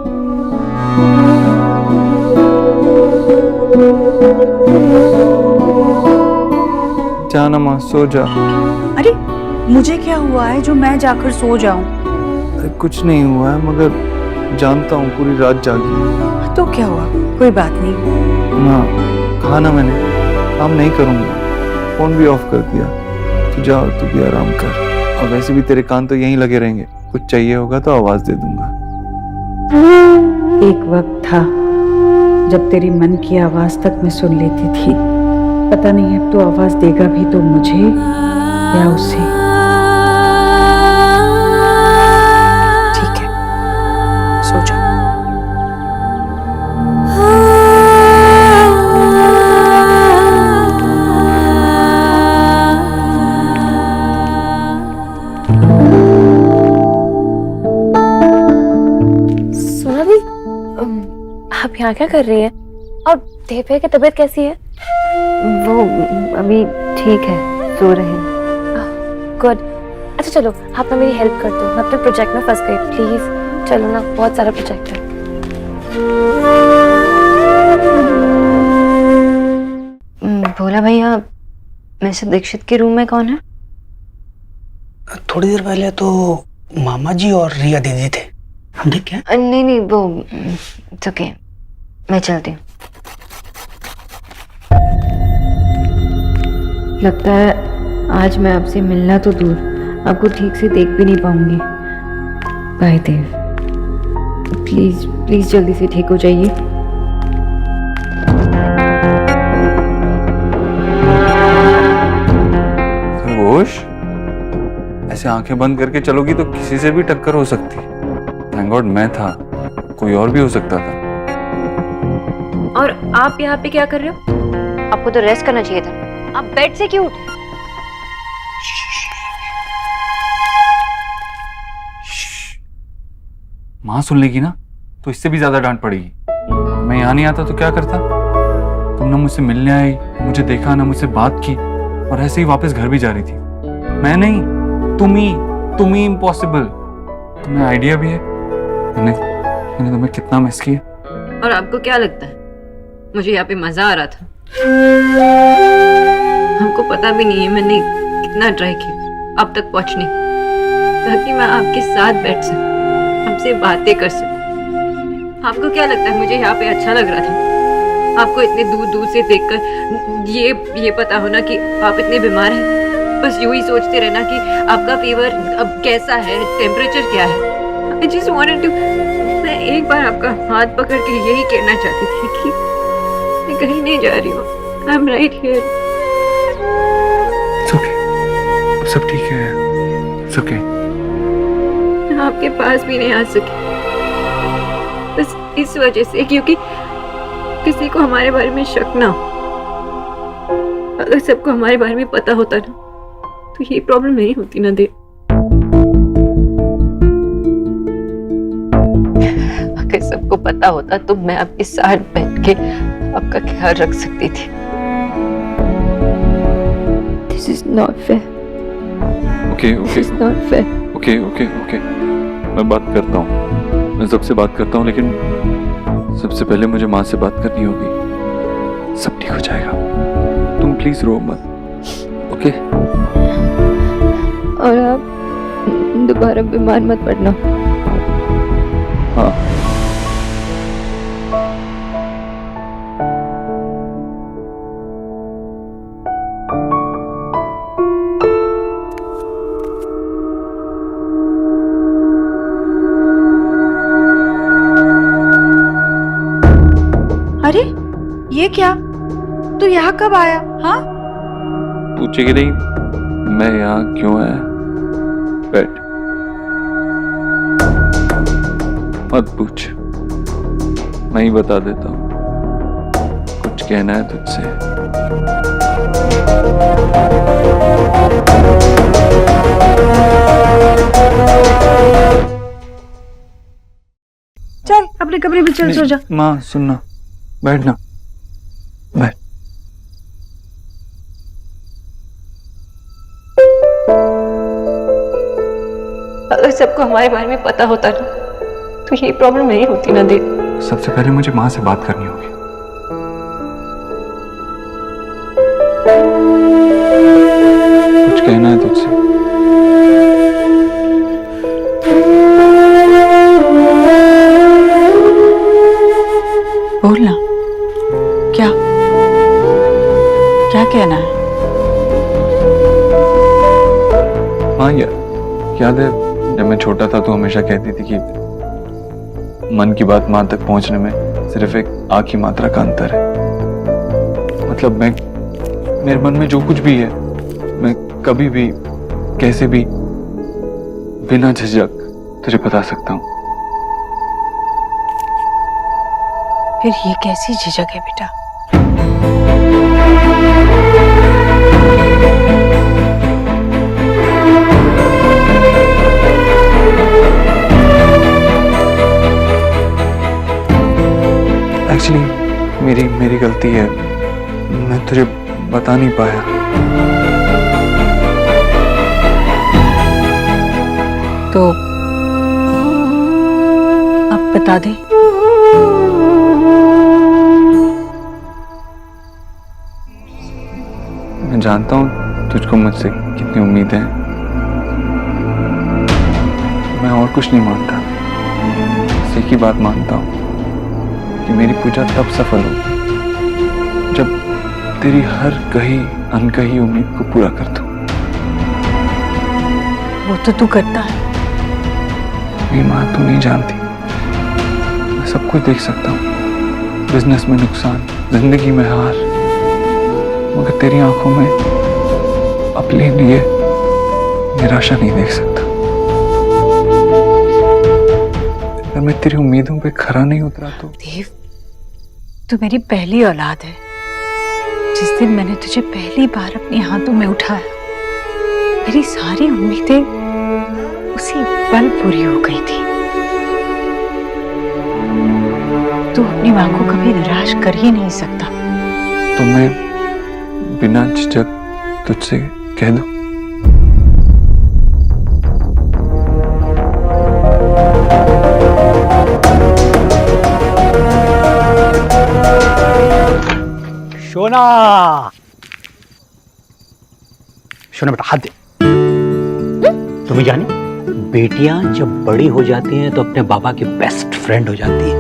जाना माँ, सो जा। अरे मुझे क्या हुआ है जो मैं जाकर सो जाऊं? अरे कुछ नहीं हुआ है, मगर जानता हूँ पूरी रात जागी। तो क्या हुआ? कोई बात नहीं। माँ कहा ना मैंने, काम नहीं करूँगा, फोन भी ऑफ कर दिया। तू जा और तू भी आराम कर। और वैसे भी तेरे कान तो यहीं लगे रहेंगे, कुछ चाहिए होगा तो आवाज दे दूंगा। एक वक्त था जब तेरी मन की आवाज तक मैं सुन लेती थी। पता नहीं अब तो आवाज देगा भी तो मुझे या उसे। ठीक है, सो जा। सोनाली, आप यहाँ क्या कर रही हैं? और देव भैया की तबीयत कैसी है? वो अभी ठीक है, सो रहे हैं। गुड। अच्छा चलो, आप ना मेरी हेल्प कर दो, मैं अपने प्रोजेक्ट में फंस गई। प्लीज चलो ना, बहुत सारा प्रोजेक्ट है। भोला भैया, मिस्टर दीक्षित के रूम में कौन है? थोड़ी देर पहले तो मामा जी और रिया दीदी थे, हम देख क्या? नहीं नहीं, वो ओके, मैं चलती हूँ। लगता है आज मैं आपसे मिलना तो दूर, आपको ठीक से देख भी नहीं पाऊंगी। बाय देव, प्लीज प्लीज जल्दी से ठीक हो जाइए। खरगोश, ऐसे आंखें बंद करके चलोगी तो किसी से भी टक्कर हो सकती। थैंक गॉड मैं था, कोई और भी हो सकता था। और आप यहाँ पे क्या कर रहे हो? आपको तो रेस्ट करना चाहिए था, आप बेड से क्यों उठे? माँ सुन लेगी ना तो इससे भी ज्यादा डांट पड़ेगी। मैं यहाँ नहीं आता तो क्या करता? तुम ना मुझसे मिलने आई, मुझे देखा ना मुझसे बात की, और ऐसे ही वापस घर भी जा रही थी। मैं नहीं, तुम ही इम्पॉसिबल। तुम्हें आइडिया भी है मैंने तुम्हें कितना मिस किया। और आपको क्या लगता है मुझे यहाँ पे मजा आ रहा था? हमको पता भी नहीं है मैंने कितना ट्राई किया अब तक पहुंचने, ताकि मैं आपके साथ बैठ सकूं, हमसे बातें कर सकूं। आपको क्या लगता है मुझे यहाँ पे अच्छा लग रहा था? आपको इतने दूर दूर से देखकर ये पता होना कि आप इतने बीमार हैं, बस यूं ही सोचते रहना कि आपका फीवर अब कैसा है, टेम्परेचर क्या है। I just wanted to, मैं एक बार आपका हाथ पकड़ के यही कहना चाहती थी कि मैं कहीं नहीं जा रही हूँ। I'm right here. It's okay. सब ठीक है। It's okay. मैं आपके पास भी नहीं आ सकी, बस इस वजह से क्योंकि किसी को हमारे बारे में शक ना हो। अगर सबको हमारे बारे में पता होता ना तो ये प्रॉब्लम नहीं होती ना। देव, अगर सबको पता होता तो मैं आपके साथ बैठ के आपका ख्याल रख सकती थी। This is not fair. Okay. This is not fair. Okay. मैं बात करता हूँ, मैं सबसे बात करता हूँ, लेकिन सबसे पहले मुझे माँ से बात करनी होगी। सब ठीक हो जाएगा, तुम प्लीज रो मत। ओके? और आप दोबारा बीमार मत पड़ना। हाँ। अरे ये क्या, तू यहाँ कब आया? हाँ, पूछेगी नहीं मैं यहाँ क्यों आया? बैठ, मत पूछ, मैं ही बता देता हूँ। कुछ कहना है तुझसे? चल अपने कमरे में चल, सो जा। माँ सुनना, बैठना, बैठ। अगर सबको हमारे बारे में पता होता ना तो ये प्रॉब्लम नहीं होती ना देव। सबसे पहले मुझे माँ से बात करनी होगी। कुछ कहना है तुझसे? बोलना। क्या क्या कहना है? हाँ याद है जब मैं छोटा था तो हमेशा कहती थी कि मन की बात माँ तक पहुंचने में सिर्फ एक आ की मात्रा का अंतर है। मतलब मेरे मन में जो कुछ भी है मैं कभी भी कैसे भी बिना झिझक तुझे बता सकता हूँ। फिर ये कैसी झिझक है बेटा? एक्चुअली मेरी गलती है, मैं तुझे बता नहीं पाया। तो अब बता दे। मैं जानता हूँ तुझको मुझसे कितनी उम्मीद है। मैं और कुछ नहीं मानता, बस एक ही बात मानता हूँ कि मेरी पूजा तब सफल हो जब तेरी हर कही अनकही उम्मीद को पूरा कर दूं। वो तो तू करता है। मेरी माँ तू नहीं जानती, मैं सब कुछ देख सकता हूँ। बिजनेस में नुकसान, जिंदगी में हार, मगर तेरी आंखों में अपने लिए निराशा नहीं देख सकता। अगर मैं तेरी उम्मीदों पे खरा नहीं उतरा तो देव, तू मेरी पहली औलाद है। जिस दिन मैंने तुझे पहली बार अपने हाथों में उठाया, मेरी सारी उम्मीदें उसी पल पूरी हो गई थी। तू अपनी मां को कभी निराश कर ही नहीं सकता। तो मैं बिना झिझक तुझसे कह दूं? शोना, शोना बेटा हाथ दे। तुम्हें जानी, बेटियां जब बड़ी हो जाती हैं तो अपने बाबा की बेस्ट फ्रेंड हो जाती है।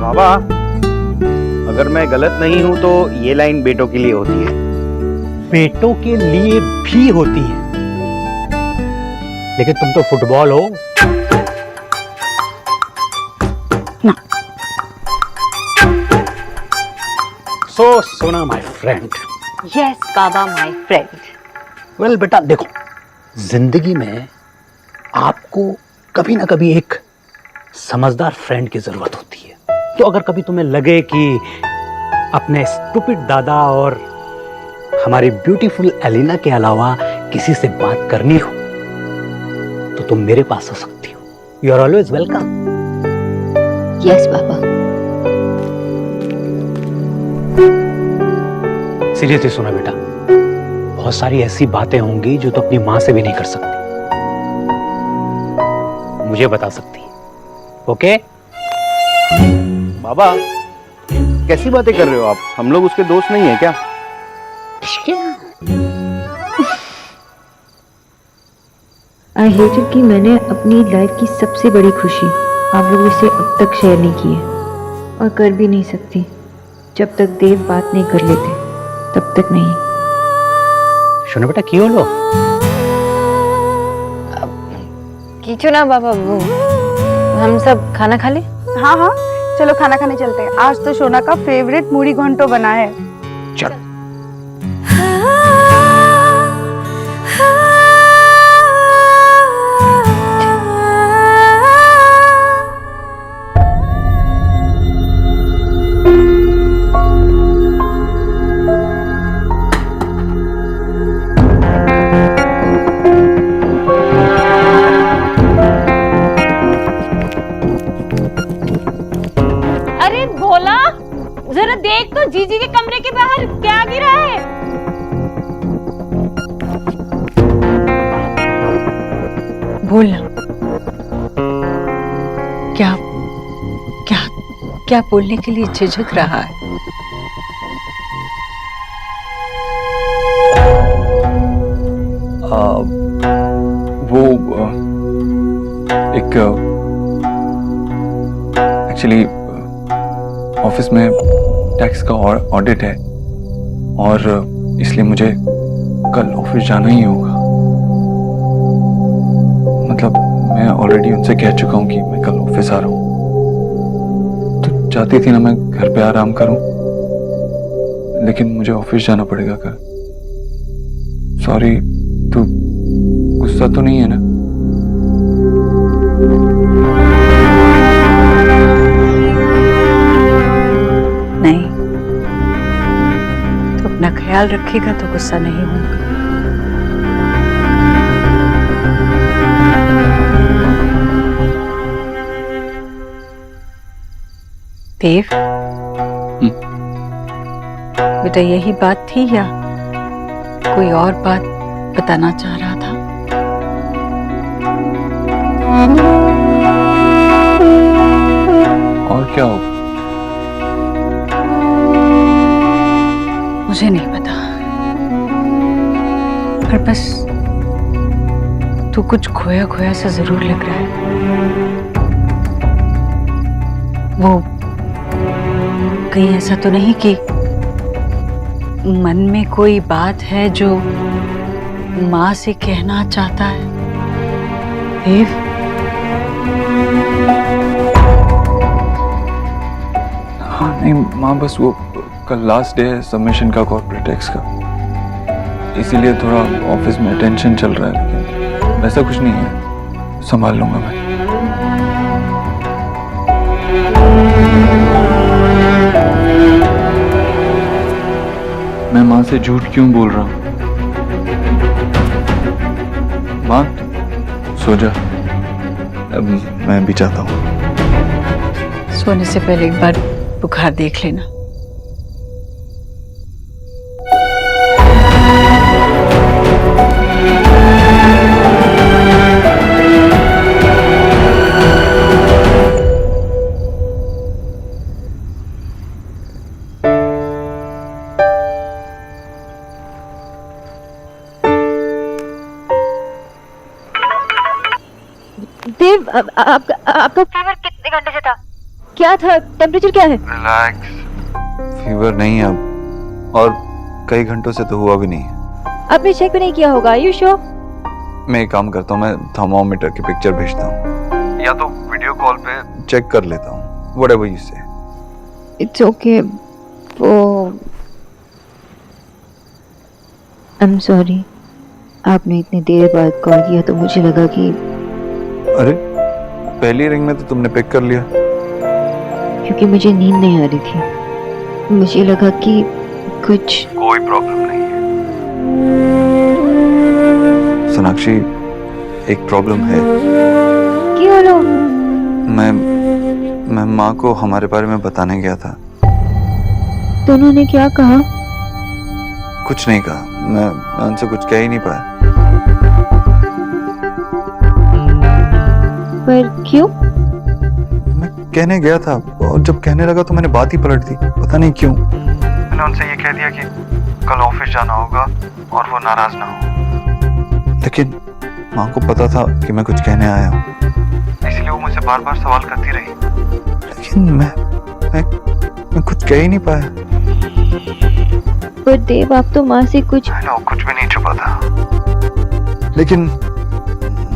बाबा, अगर मैं गलत नहीं हूं तो ये लाइन बेटों के लिए होती है। बेटों के लिए भी होती है, लेकिन तुम तो फुटबॉल हो ना। सो सोना my friend. Yes Baba my friend. Well बेटा देखो, जिंदगी में आपको कभी ना कभी एक समझदार फ्रेंड की जरूरत होती है। तो अगर कभी तुम्हें लगे कि अपने स्टूपिड दादा और हमारी ब्यूटीफुल एलिना के अलावा किसी से बात करनी हो तो तुम मेरे पास आ सकती हो। You are always welcome. Yes papa. Seriously सुना बेटा, बहुत सारी ऐसी बातें होंगी जो तो अपनी मां से भी नहीं कर सकती, मुझे बता सकती। ओके? बाबा, कैसी बातें कर रहे हो आप? हम लोग उसके दोस्त नहीं है क्या? आई हेटेड कि मैंने अपनी लाइफ की सबसे बड़ी खुशी आप लोगों से अब तक शेयर नहीं की है, और कर भी नहीं सकती। जब तक देव बात नहीं कर लेते तब तक नहीं। सुनो बेटा, क्यों लो कीचो ना बाबा, वो हम सब खाना खा ले। हाँ हाँ, चलो खाना खाने चलते हैं। आज तो शोना का फेवरेट मूढ़ी घंटो बना है। चल। जरा देख तो जीजी के कमरे के बाहर क्या गिरा है। बोलना, क्या क्या क्या बोलने के लिए झिझक रहा है? वो एक एक्चुअली ऑफिस में टैक्स का ऑडिट है और इसलिए मुझे कल ऑफिस जाना ही होगा। मतलब मैं ऑलरेडी उनसे कह चुका हूँ कि मैं कल ऑफिस आ रहा हूँ, तो चाहती थी ना मैं घर पे आराम करूँ, लेकिन मुझे ऑफिस जाना पड़ेगा कल। सॉरी, तू गुस्सा तो नहीं है ना? नहीं, तो अपना ख्याल रखेगा तो गुस्सा नहीं होगा। देव, बेटा यही बात थी या कोई और बात बताना चाह रहा था? और क्या हो? मुझे नहीं पता, पर बस तू कुछ खोया खोया सा जरूर लग रहा है। वो कहीं ऐसा तो नहीं कि मन में कोई बात है जो माँ से कहना चाहता है? देव, हाँ नहीं माँ, बस वो कल लास्ट डे है सबमिशन का कॉर्पोरेट टैक्स का, इसीलिए थोड़ा ऑफिस में टेंशन चल रहा है, लेकिन वैसा कुछ नहीं है, संभाल लूंगा मैं। मैं माँ से झूठ क्यों बोल रहा हूँ? माँ सो जा, अब मैं भी चाहता हूँ। सोने से पहले एक बार बुखार देख लेना। देव, आपका फीवर कितने घंटे से था? क्या था? टेम्परेचर क्या है? रिलैक्स, फीवर नहीं है अब, और कई घंटों से तो हुआ भी नहीं है। आपने चेक भी नहीं किया होगा? You sure? मैं एक काम करता हूँ, मैं थर्मोमीटर की पिक्चर भेजता हूँ, या तो वीडियो कॉल पे चेक कर लेता हूँ, व्हाटएवर यू से। It's okay. वो आई एम सॉरी, आपने इतनी देर बाद कॉल किया तो मुझे लगा कि अरे पहली रिंग में तो तुमने पिक कर लिया। क्योंकि मुझे नींद नहीं आ रही थी, मुझे लगा कि कुछ कोई प्रॉब्लम नहीं है। सोनाक्षी, एक प्रॉब्लम है। क्यों लो? मैं माँ को हमारे बारे में बताने गया था। तो उन्होंने क्या कहा? कुछ नहीं कहा, मैं उनसे कुछ कह ही नहीं पाया। पर क्यों? मैं कहने गया था और जब कहने लगा तो मैंने बात ही पलट दी, पता नहीं क्यों। मैंने उनसे ये कह दिया कि कल ऑफिस जाना होगा और वो नाराज ना हो, लेकिन माँ को पता था कि मैं कुछ कहने आया हूँ, इसलिए वो मुझसे बार बार सवाल करती रही, लेकिन मैं कुछ कह ही नहीं पाया। पर देव, आप तो माँ से कुछ कुछ भी नहीं छुपा था, लेकिन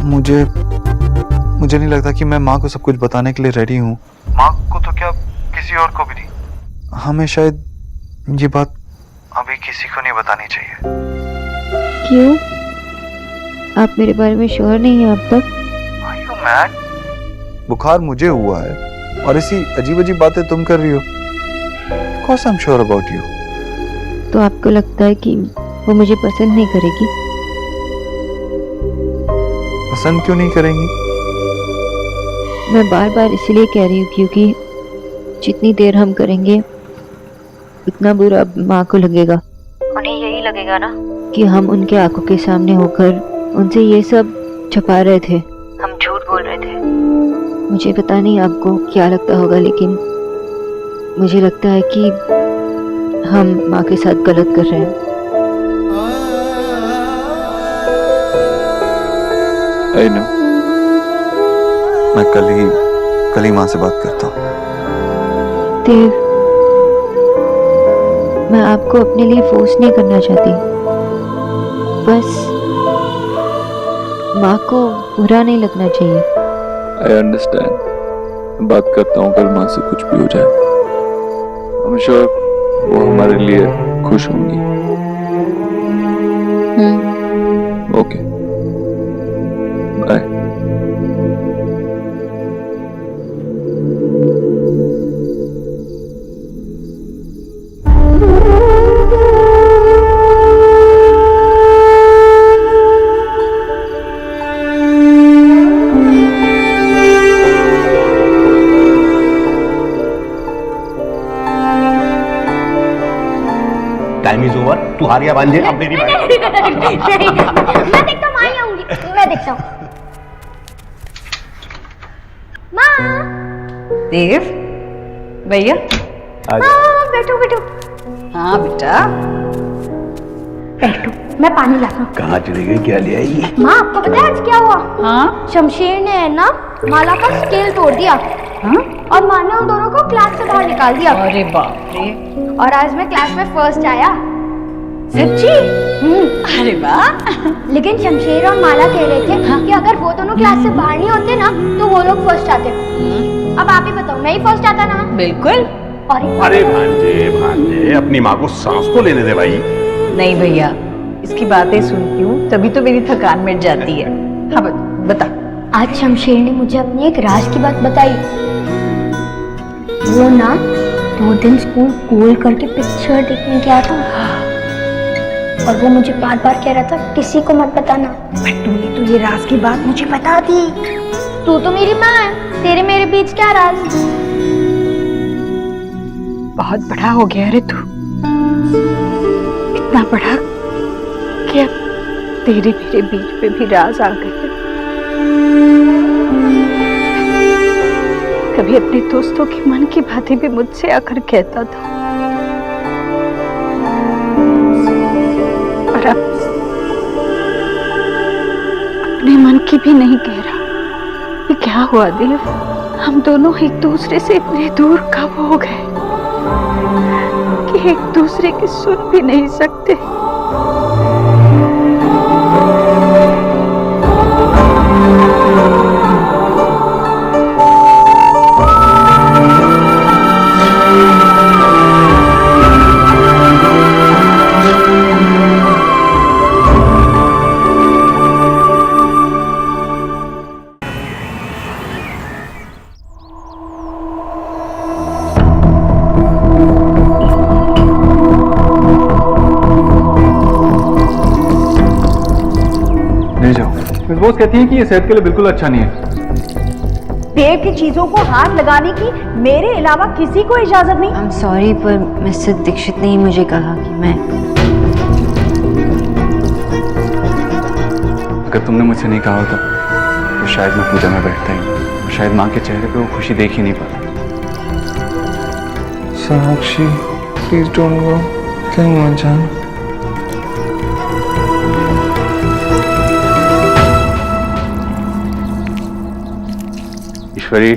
मुझे नहीं लगता कि मैं माँ को सब कुछ बताने के लिए रेडी हूँ। माँ को तो क्या, किसी और को भी नहीं। हमें शायद ये बात अभी किसी को नहीं बतानी चाहिए। क्यों? आप मेरे बारे में श्योर नहीं हैं अब तक? Are you mad? बुखार मुझे हुआ है और ऐसी अजीब अजीब बातें तुम कर रही हो। Of course I'm sure about you. तो आपको लगता है कि वो मुझे पसंद नहीं करेगी? पसंद क्यों नहीं करेंगी? मैं बार बार इसलिए कह रही हूँ क्योंकि जितनी देर हम करेंगे इतना बुरा माँ को लगेगा। उन्हें यही लगेगा ना कि हम उनके आंखों के सामने होकर उनसे ये सब छुपा रहे थे, हम झूठ बोल रहे थे। मुझे पता नहीं आपको क्या लगता होगा, लेकिन मुझे लगता है कि हम माँ के साथ गलत कर रहे हैं। I know. मैं कल ही माँ से बात करता हूँ। देव, मैं आपको अपने लिए फोर्स नहीं करना चाहती, बस माँ को बुरा नहीं लगना चाहिए। I understand. बात करता हूँ, कल माँ से कुछ भी हो जाए। I'm sure वो हमारे लिए खुश होंगी। Okay, bye. Time is over, तू हारिया बांझे, अब मेरी बारी। मैं देखता हूँ, आई आऊंगी, मैं देखता हूँ। माँ। देव, भैया बैठो बैठो। हाँ बेटा, बैठो, मैं पानी लाता हूँ। कहाँ चली गई, क्या ले आई? माँ, आपको पता है आज क्या हुआ? हाँ? शमशेर ने है ना माला का स्केल तोड़ दिया। हाँ? और माँ ने उन दोनों को क्लास से बाहर निकाल दिया। अरे बाप रे। और आज मैं क्लास में फर्स्ट आया। सच्ची? अरे वाह। लेकिन शमशेर और माला कह रहे थे कि अगर वो दोनों क्लास से बाहर नहीं होते ना तो वो लोग फर्स्ट आते। अब आप ही बताओ, मैं ही फर्स्ट आता ना? बिल्कुल। अरे भांजे, अपनी माँ को सांस तो लेने दे भाई। नहीं भैया, इसकी बातें सुनती हूँ तभी तो मेरी थकान मिट जाती है। हाँ बता। आज शमशेर ने मुझे अपनी एक राज की बात बताई। वो ना 2 दिन स्कूल गोल करके पिक्चर देखने गया था और वो मुझे बार बार कह रहा था किसी को मत बताना। पर तूने तो ये राज की बात मुझे बता दी। तू तो मेरी माँ है, तेरे मेरे बीच क्या राज? बहुत बड़ा हो गया रे तू, इतना बड़ा कि अब तेरे मेरे बीच में भी राज आ गए। कभी अपने दोस्तों के मन की बातें भी मुझसे आकर कहता था, और अब अपने मन की भी नहीं कह रहा। ये क्या हुआ देव? हम दोनों एक दूसरे से इतने दूर कब हो गए कि एक दूसरे की सुन भी नहीं सकते। बोस कहती है कि ये सेहत के लिए बिल्कुल अच्छा नहीं है। देव की चीजों को हाथ लगाने की मेरे अलावा किसी को इजाजत नहीं। I'm sorry, पर मिस्टर दीक्षित ने ही मुझे कहा कि मैं। अगर तुमने मुझसे नहीं कहा होता तो शायद मैं पूजा में बैठता ही, और शायद माँ के चेहरे पे वो खुशी देख ही नहीं पाता। साक्षी, प्लीज डोंट गो, कहीं मत जाना। ईश्वरी,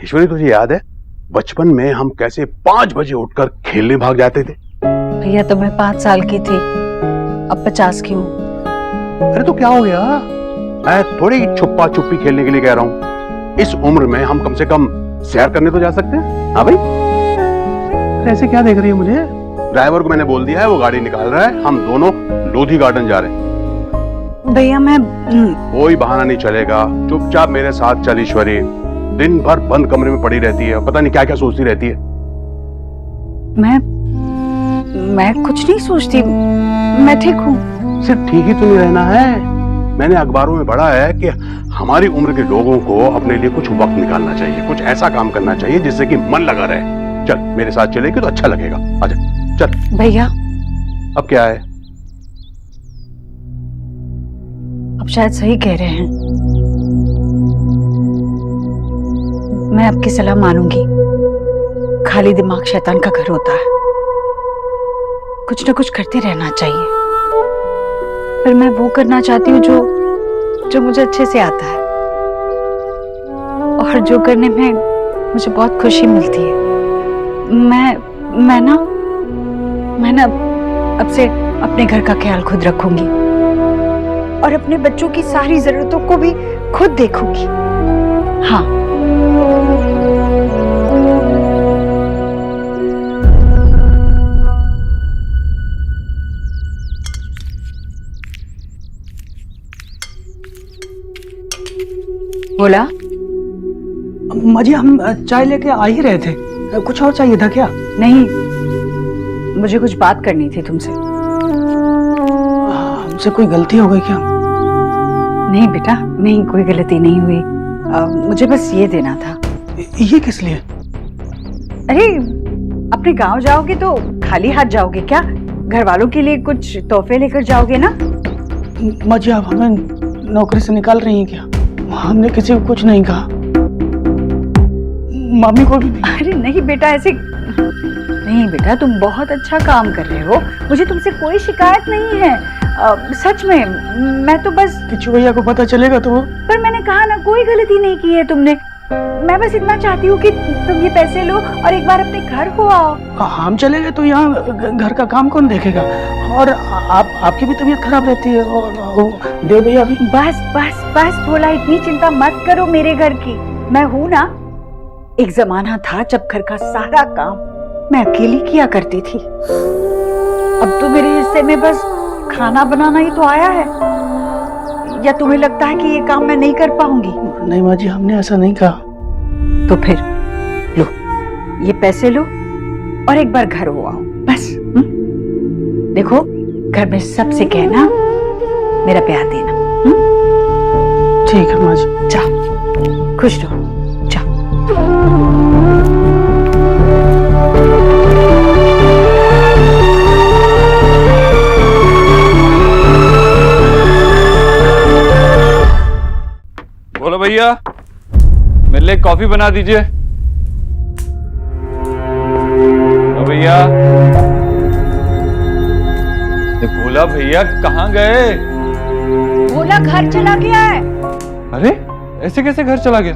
ईश्वरी तुझे याद है बचपन में हम कैसे 5 बजे उठकर खेलने भाग जाते थे? भैया तो मैं 5 साल की थी, अब 50 की हूँ। अरे तो क्या हो गया? मैं थोड़ी छुपा छुपी खेलने के लिए कह रहा हूँ। इस उम्र में हम कम से कम सैर करने तो जा सकते हैं। हाँ भाई, ऐसे क्या देख रही है मुझे? ड्राइवर को मैंने बोल दिया है, वो गाड़ी निकाल रहा है, हम दोनों लोधी गार्डन जा रहे हैं। भैया मैं कोई बहाना नहीं चलेगा, चुपचाप मेरे साथ चल ईश्वरी। दिन भर बंद कमरे में पड़ी रहती है, पता नहीं क्या क्या सोचती रहती है। मैं कुछ नहीं सोचती, मैं ठीक हूँ। सिर्फ ठीक ही तो नहीं रहना है, मैंने अखबारों में पढ़ा है कि हमारी उम्र के लोगों को अपने लिए कुछ वक्त निकालना चाहिए, कुछ ऐसा काम करना चाहिए जिससे कि मन लगा रहे। चल मेरे साथ चलेगी तो अच्छा लगेगा, आजा चल। भैया अब क्या है? अब शायद सही कह रहे हैं, मैं आपकी सलाह मानूंगी। खाली दिमाग शैतान का घर होता है, कुछ ना कुछ करते रहना चाहिए। पर मैं वो करना चाहती हूँ जो मुझे अच्छे से आता है और जो करने में मुझे बहुत खुशी मिलती है। मैं ना अब से अपने घर का ख्याल खुद रखूंगी और अपने बच्चों की सारी जरूरतों को भी खुद देखूंगी। हाँ, बोला। माँ जी हम चाय लेके आ ही रहे थे, कुछ और चाहिए था क्या? नहीं, मुझे कुछ बात करनी थी तुमसे। हमसे कोई गलती हो गई क्या? नहीं बेटा, नहीं, कोई गलती नहीं हुई। मुझे बस ये देना था। ये किस लिए? अरे अपने गांव जाओगे तो खाली हाथ जाओगे क्या? घर वालों के लिए कुछ तोहफे लेकर जाओगे ना? माँ जी आप हमें नौकरी से निकाल रही हैं क्या? हमने किसी को कुछ नहीं कहा, मम्मी को भी नहीं। अरे नहीं बेटा, ऐसे नहीं बेटा, तुम बहुत अच्छा काम कर रहे हो, मुझे तुमसे कोई शिकायत नहीं है। सच में मैं तो बस। किच्चू भैया को पता चलेगा तो? पर मैंने कहा ना, कोई गलती नहीं की है तुमने। मैं बस इतना चाहती हूँ कि तुम ये पैसे लो और एक बार अपने घर को आओ। हम चले गए तो यहाँ घर का काम कौन देखेगा? और आपकी भी तबीयत खराब रहती है और देव भैया भी। बस बस बस बोला, इतनी चिंता मत करो मेरे घर की। मैं हूँ ना। एक जमाना था जब घर का सारा काम मैं अकेली किया करती थी। अब तो मेरे हिस्से में बस खाना बनाना ही तो आया है। या तुम्हें लगता है कि ये काम मैं नहीं कर पाऊंगी? नहीं माँ जी, हमने ऐसा नहीं कहा। तो फिर लो, ये पैसे लो और एक बार घर हो आओ बस। देखो, घर में सबसे कहना मेरा प्यार देना। ठीक है माँ जी। जाओ, खुश रहो, जाओ। बोलो भैया, मेरे लिए कॉफी बना दीजिए। भैया, भोला भैया कहाँ गए? भोला घर चला गया है। अरे ऐसे कैसे घर चला गया?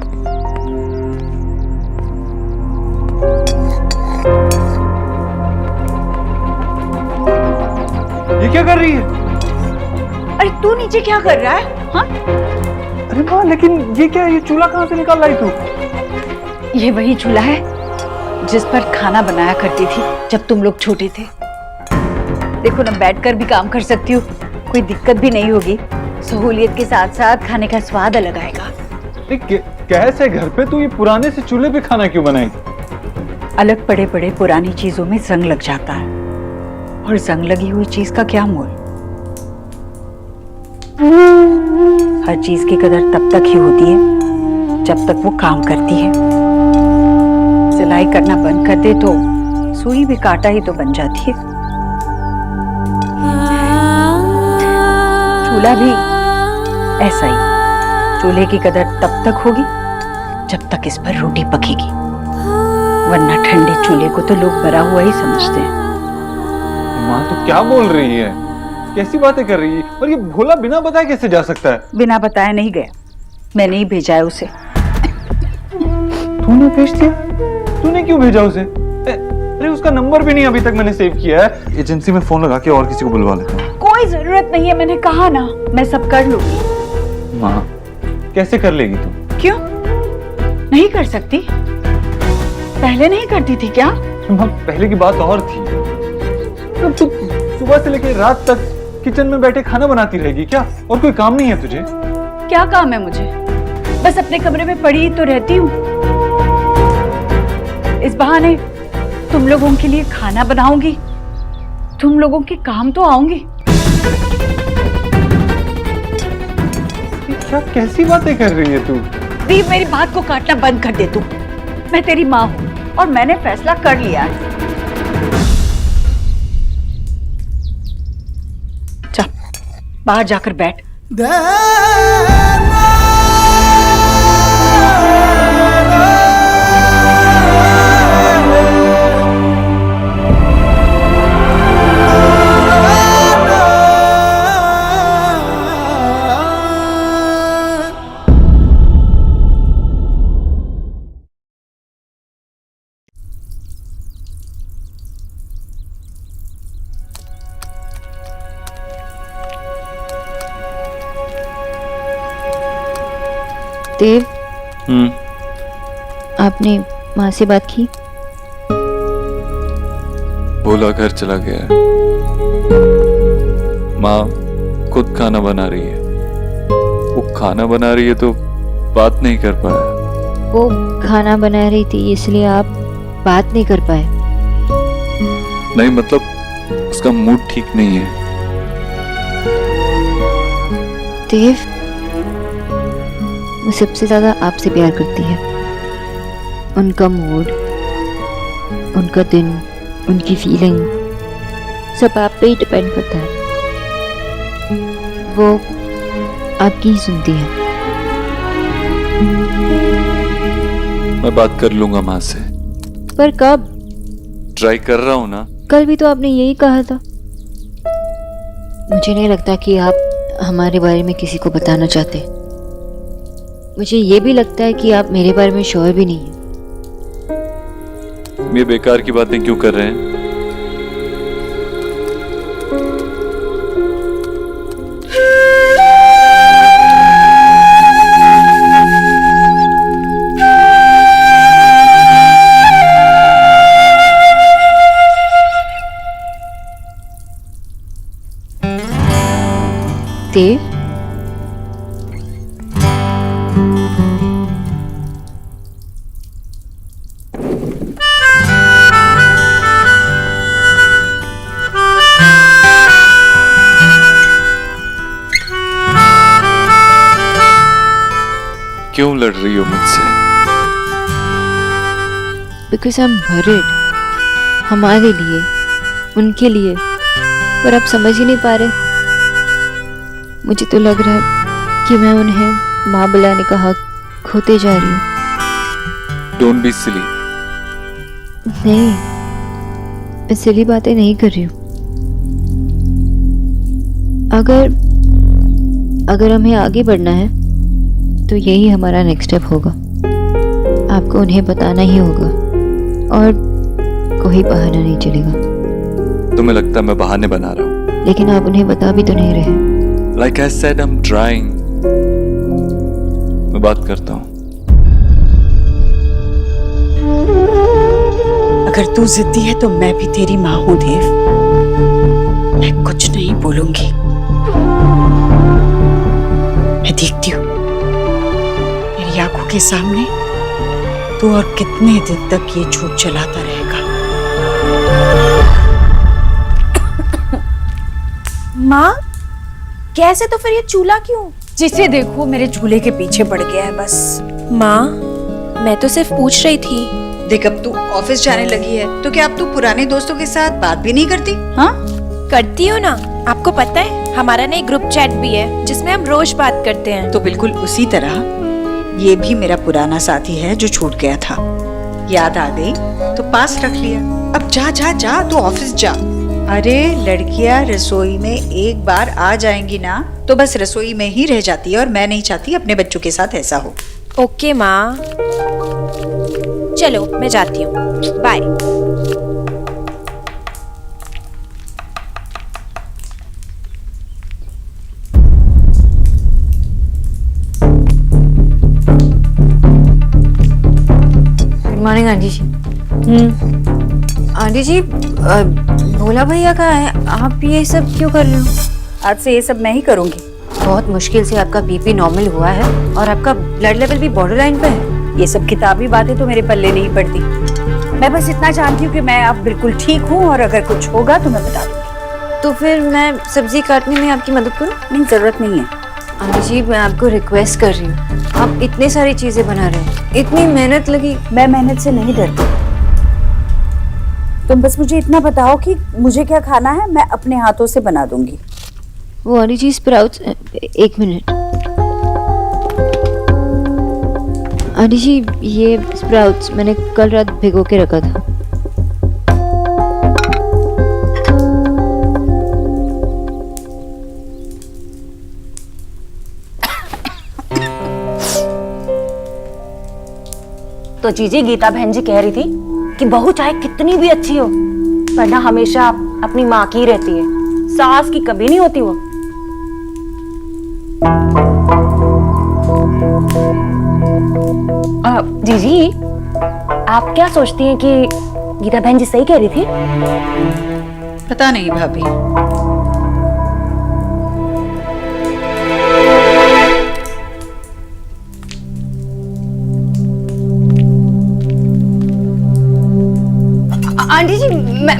ये क्या कर रही है? अरे तू नीचे क्या कर रहा है? हाँ? अरे माँ, लेकिन ये क्या, ये चूल्हा कहाँ से निकाल लाई तू? ये वही चूल्हा है जिस पर खाना बनाया करती थी जब तुम लोग छोटे थे। देखो ना, बैठकर भी काम कर सकती हो, कोई दिक्कत भी नहीं होगी। सहूलियत के साथ साथ खाने का स्वाद अलग आएगा। कैसे घर पे तू ये पुराने से चूल्हे पे खाना क्यों बनाई? अलग पड़े पड़े पुरानी चीजों में जंग लग जाता है, और जंग लगी हुई चीज का क्या मोल। हर चीज की कदर तब तक ही होती है जब तक वो काम करती है। सिलाई करना बंद कर दे तो सुई भी कांटा ही तो बन जाती है। चूल्हा भी ऐसा ही, चूल्हे की कदर तब तक होगी जब तक इस पर रोटी पकेगी, वरना ठंडे चूल्हे को तो लोग बरा हुआ ही समझते हैं। माँ तू क्या बोल रही है? कैसी बातें कर रही है? और ये भोला बिना बताए कैसे जा सकता है? बिना बताए नहीं गया, मैंने ही भेजा है उसे। तूने भेज दिया? तूने क्यों भेजा उसे? अरे उसका नंबर भी नहीं अभी तक मैंने सेव किया है। एजेंसी में फोन लगा के और किसी को बुलवा लेता हूँ। कोई जरूरत नहीं है, मैंने कहा ना, मैं सब कर लूंगी। माँ कैसे कर लेगी तू? क्यों नहीं कर सकती? पहले नहीं करती थी क्या? माँ पहले की बात और थी। तो तू सुबह से लेकर रात तक किचन में बैठे खाना बनाती रहेगी क्या? और कोई काम नहीं है तुझे? क्या काम है मुझे? बस अपने कमरे में पड़ी तो रहती हूँ। इस बहाने तुम लोगों के लिए खाना बनाऊंगी, तुम लोगों के काम तो आऊंगी। क्या कैसी बातें कर रही है तू? देव, मेरी बात को काटना बंद कर दे तू। मैं तेरी माँ हूँ और मैंने फैसला कर लिया है। चल बाहर जाकर बैठ। देव, आपने माँ से बात की? बोला घर चला गया है। माँ खुद खाना बना रही है। वो खाना बना रही है तो बात नहीं कर पाया। वो खाना बना रही थी इसलिए आप बात नहीं कर पाए? नहीं, मतलब उसका मूड ठीक नहीं है। देव, वो सबसे ज्यादा आपसे प्यार करती है। उनका मूड, उनका दिन, उनकी फीलिंग सब आप पे ही डिपेंड करता है। वो आपकी ही सुनती है। मैं बात कर लूंगा माँ से। पर कब? ट्राई कर रहा हूँ ना। कल भी तो आपने यही कहा था। मुझे नहीं लगता कि आप हमारे बारे में किसी को बताना चाहते। मुझे ये भी लगता है कि आप मेरे बारे में श्योर भी नहीं हैं। ये बेकार की बातें क्यों कर रहे हैं? देव, क्यों लड़ रही हो मुझसे? बिकॉज आई एम वरीड, हमारे लिए, उनके लिए, पर आप समझ ही नहीं पा रहे। मुझे तो लग रहा है कि मैं उन्हें माँ बुलाने का हक खोते जा रही हूँ। Don't be silly. नहीं, मैं सिली बातें नहीं कर रही हूँ। अगर हमें आगे बढ़ना है तो यही हमारा नेक्स्ट स्टेप होगा। आपको उन्हें बताना ही होगा और कोई बहाना नहीं चलेगा। तुम्हें लगता है मैं बहाने बना रहा हूँ? लेकिन आप उन्हें बता भी तो नहीं रहे। Like I said, I'm trying. मैं बात करता हूँ। अगर तू जिद्दी है तो मैं भी तेरी माँ हूँ देव। मैं कुछ नहीं बोलूंगी। मैं देखती हूँ मेरी आंखों के सामने तू और कितने दिन तक ये झूठ चलाता रहेगा। माँ, कैसे? तो फिर ये चूल्हा क्यों? जिसे देखो मेरे झूले के पीछे पड़ गया है बस। माँ, मैं तो सिर्फ पूछ रही थी। देख, अब तू ऑफिस जाने लगी है तो क्या अब तू पुराने दोस्तों के साथ बात भी नहीं करती? हाँ, करती हूँ ना। आपको पता है हमारा ना एक ग्रुप चैट भी है जिसमें हम रोज बात करते हैं। तो बिल्कुल उसी तरह ये भी मेरा पुराना साथी है जो छूट गया था। याद आ गई तो पास रख लिया। अब जा जा जा, तू ऑफिस जा। अरे लड़कियां रसोई में एक बार आ जाएंगी ना तो बस रसोई में ही रह जाती है और मैं नहीं चाहती अपने बच्चों के साथ ऐसा हो। ओके माँ, चलो मैं जाती हूँ। बाय। गुड मॉर्निंग आंटी जी। आंटी जी, भोला भैया कहाँ है? आप ये सब क्यों कर रहे हो? आज से ये सब मैं ही करूंगी। बहुत मुश्किल से आपका बीपी नॉर्मल हुआ है और आपका ब्लड लेवल भी बॉर्डर लाइन पे है। ये सब किताबी बातें तो मेरे पल्ले नहीं पड़ती। मैं बस इतना जानती हूँ कि मैं अब बिल्कुल ठीक हूँ और अगर कुछ होगा तो मैं बता दूंगी। तो फिर मैं सब्जी काटने में आपकी मदद करूँ? नहीं, जरूरत नहीं है। आंटी जी मैं आपको रिक्वेस्ट कर रही हूँ, आप इतनी सारी चीजें बना रहे हो, इतनी मेहनत लगी। मैं मेहनत से नहीं डरती, तुम बस मुझे इतना बताओ कि मुझे क्या खाना है, मैं अपने हाथों से बना दूंगी। वो आंटी जी स्प्राउट्स, एक मिनट आंटी जी, ये स्प्राउट्स मैंने कल रात भिगो के रखा था। तो जीजी गीता बहन जी कह रही थी कि बहू चाहे कितनी भी अच्छी हो पर ना हमेशा अपनी माँ की रहती है, सास की कभी नहीं होती वो। जीजी आप क्या सोचती हैं कि गीता बहन जी सही कह रही थी? पता नहीं भाभी, आंटी जी मैं